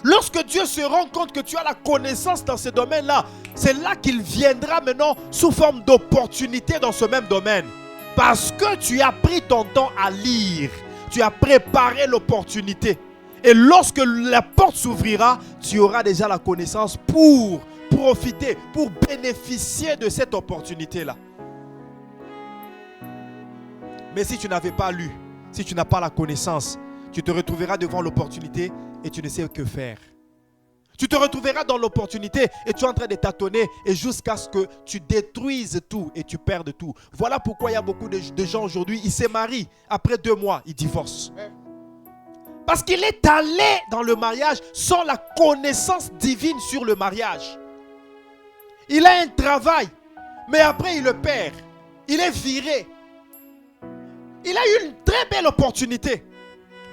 Lorsque Dieu se rend compte que tu as la connaissance dans ce domaine-là, c'est là qu'il viendra maintenant sous forme d'opportunité dans ce même domaine. Parce que tu as pris ton temps à lire, tu as préparé l'opportunité. Et lorsque la porte s'ouvrira, tu auras déjà la connaissance pour profiter, pour bénéficier de cette opportunité-là. Mais si tu n'avais pas lu, si tu n'as pas la connaissance, tu te retrouveras devant l'opportunité et tu ne sais que faire. Tu te retrouveras dans l'opportunité et tu es en train de tâtonner et jusqu'à ce que tu détruises tout et tu perdes tout. Voilà pourquoi il y a beaucoup de gens aujourd'hui, ils se marient. Après 2 mois, ils divorcent. Parce qu'il est allé dans le mariage sans la connaissance divine sur le mariage. Il a un travail, mais après il le perd. Il est viré. Il a eu une très belle opportunité.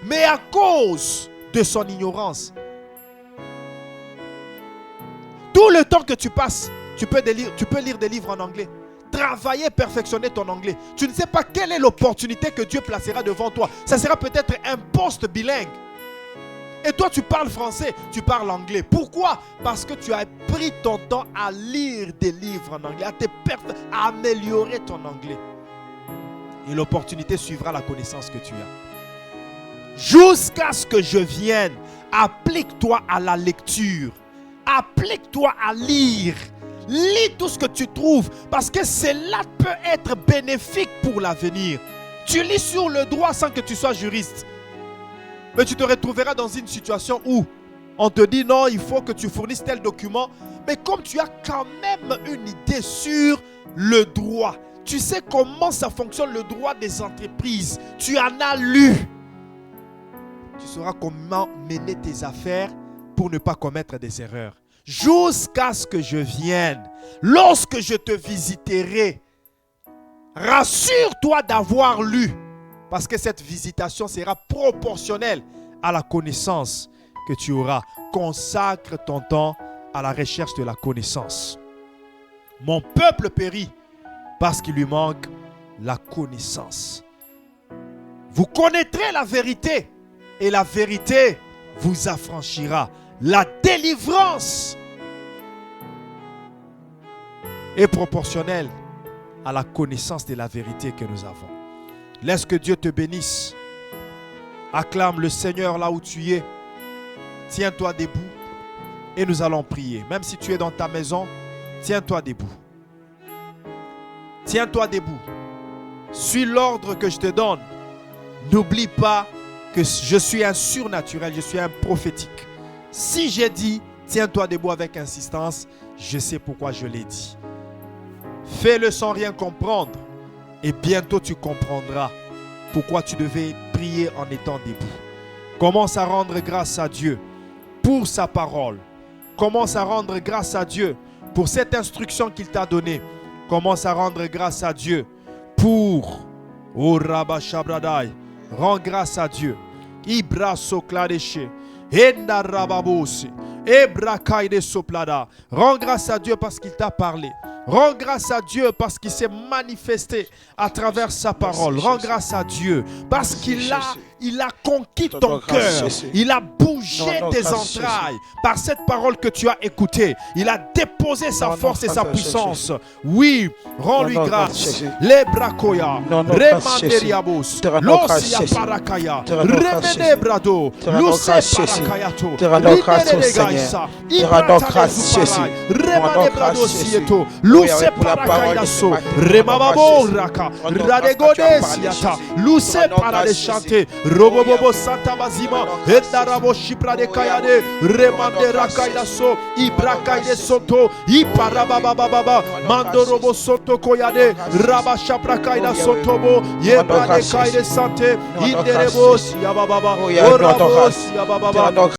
Mais à cause de son ignorance, tout le temps que tu passes, tu peux lire des livres en anglais. Travailler, perfectionner ton anglais. Tu ne sais pas quelle est l'opportunité que Dieu placera devant toi. Ça sera peut-être un poste bilingue. Et toi, tu parles français, tu parles anglais. Pourquoi? Parce que tu as pris ton temps à lire des livres en anglais, à améliorer ton anglais. Et l'opportunité suivra la connaissance que tu as. Jusqu'à ce que je vienne, applique-toi à la lecture. Applique-toi à lire. Lis tout ce que tu trouves parce que cela peut être bénéfique pour l'avenir. Tu lis sur le droit sans que tu sois juriste. Mais tu te retrouveras dans une situation où on te dit non, il faut que tu fournisses tel document. Mais comme tu as quand même une idée sur le droit, tu sais comment ça fonctionne le droit des entreprises, tu en as lu. Tu sauras comment mener tes affaires pour ne pas commettre des erreurs. Jusqu'à ce que je vienne, lorsque je te visiterai, rassure-toi d'avoir lu. Parce que cette visitation sera proportionnelle à la connaissance que tu auras. Consacre ton temps à la recherche de la connaissance. Mon peuple périt parce qu'il lui manque la connaissance. Vous connaîtrez la vérité et la vérité vous affranchira. la délivrance est proportionnelle à la connaissance de la vérité que nous avons. Laisse que Dieu te bénisse. Acclame le Seigneur là où tu es. Tiens-toi debout et nous allons prier. Même si tu es dans ta maison, tiens-toi debout. Tiens-toi debout. Suis l'ordre que je te donne. N'oublie pas que je suis un surnaturel, je suis un prophétique. Si j'ai dit, tiens-toi debout avec insistance, je sais pourquoi je l'ai dit. Fais-le sans rien comprendre et bientôt tu comprendras pourquoi tu devais prier en étant debout. Commence à rendre grâce à Dieu pour sa parole. Commence à rendre grâce à Dieu pour cette instruction qu'il t'a donnée. Commence à rendre grâce à Dieu pour Rabba Shabradai. Rends grâce à Dieu. Ibra Sokladeche. Enda Rababose. Ebra Kaide Soplada. Rends grâce à Dieu parce qu'il t'a parlé. Rends grâce à Dieu parce qu'il s'est manifesté à travers sa parole. Rends grâce à Dieu parce qu'il a conquis ton cœur. Il a bougé tes entrailles par cette parole que tu as écoutée. Il a déposé sa force et sa puissance. Oui, rends-lui grâce. Lebrakoya, Remanderiabos, Losia Parakaya, Remenebrado, Luce Parakayato, Lideregaisa, Ibratanezuparai, Remanebrado Sieto, Luce Parakayaso, Remababoraka, Radegodesiata, Luce Paradeshante, Robobobo Santa Bazima, Endarabo Shipra de Kayade, Remande Rakaidaso, Ibrakaide Soto, Iparabababa, Mandorobo Soto Koyade, Rabashapra Kaida Sotobo, Yebra de Kaide Sante, Inderebos Yababa, Orabos Yababa.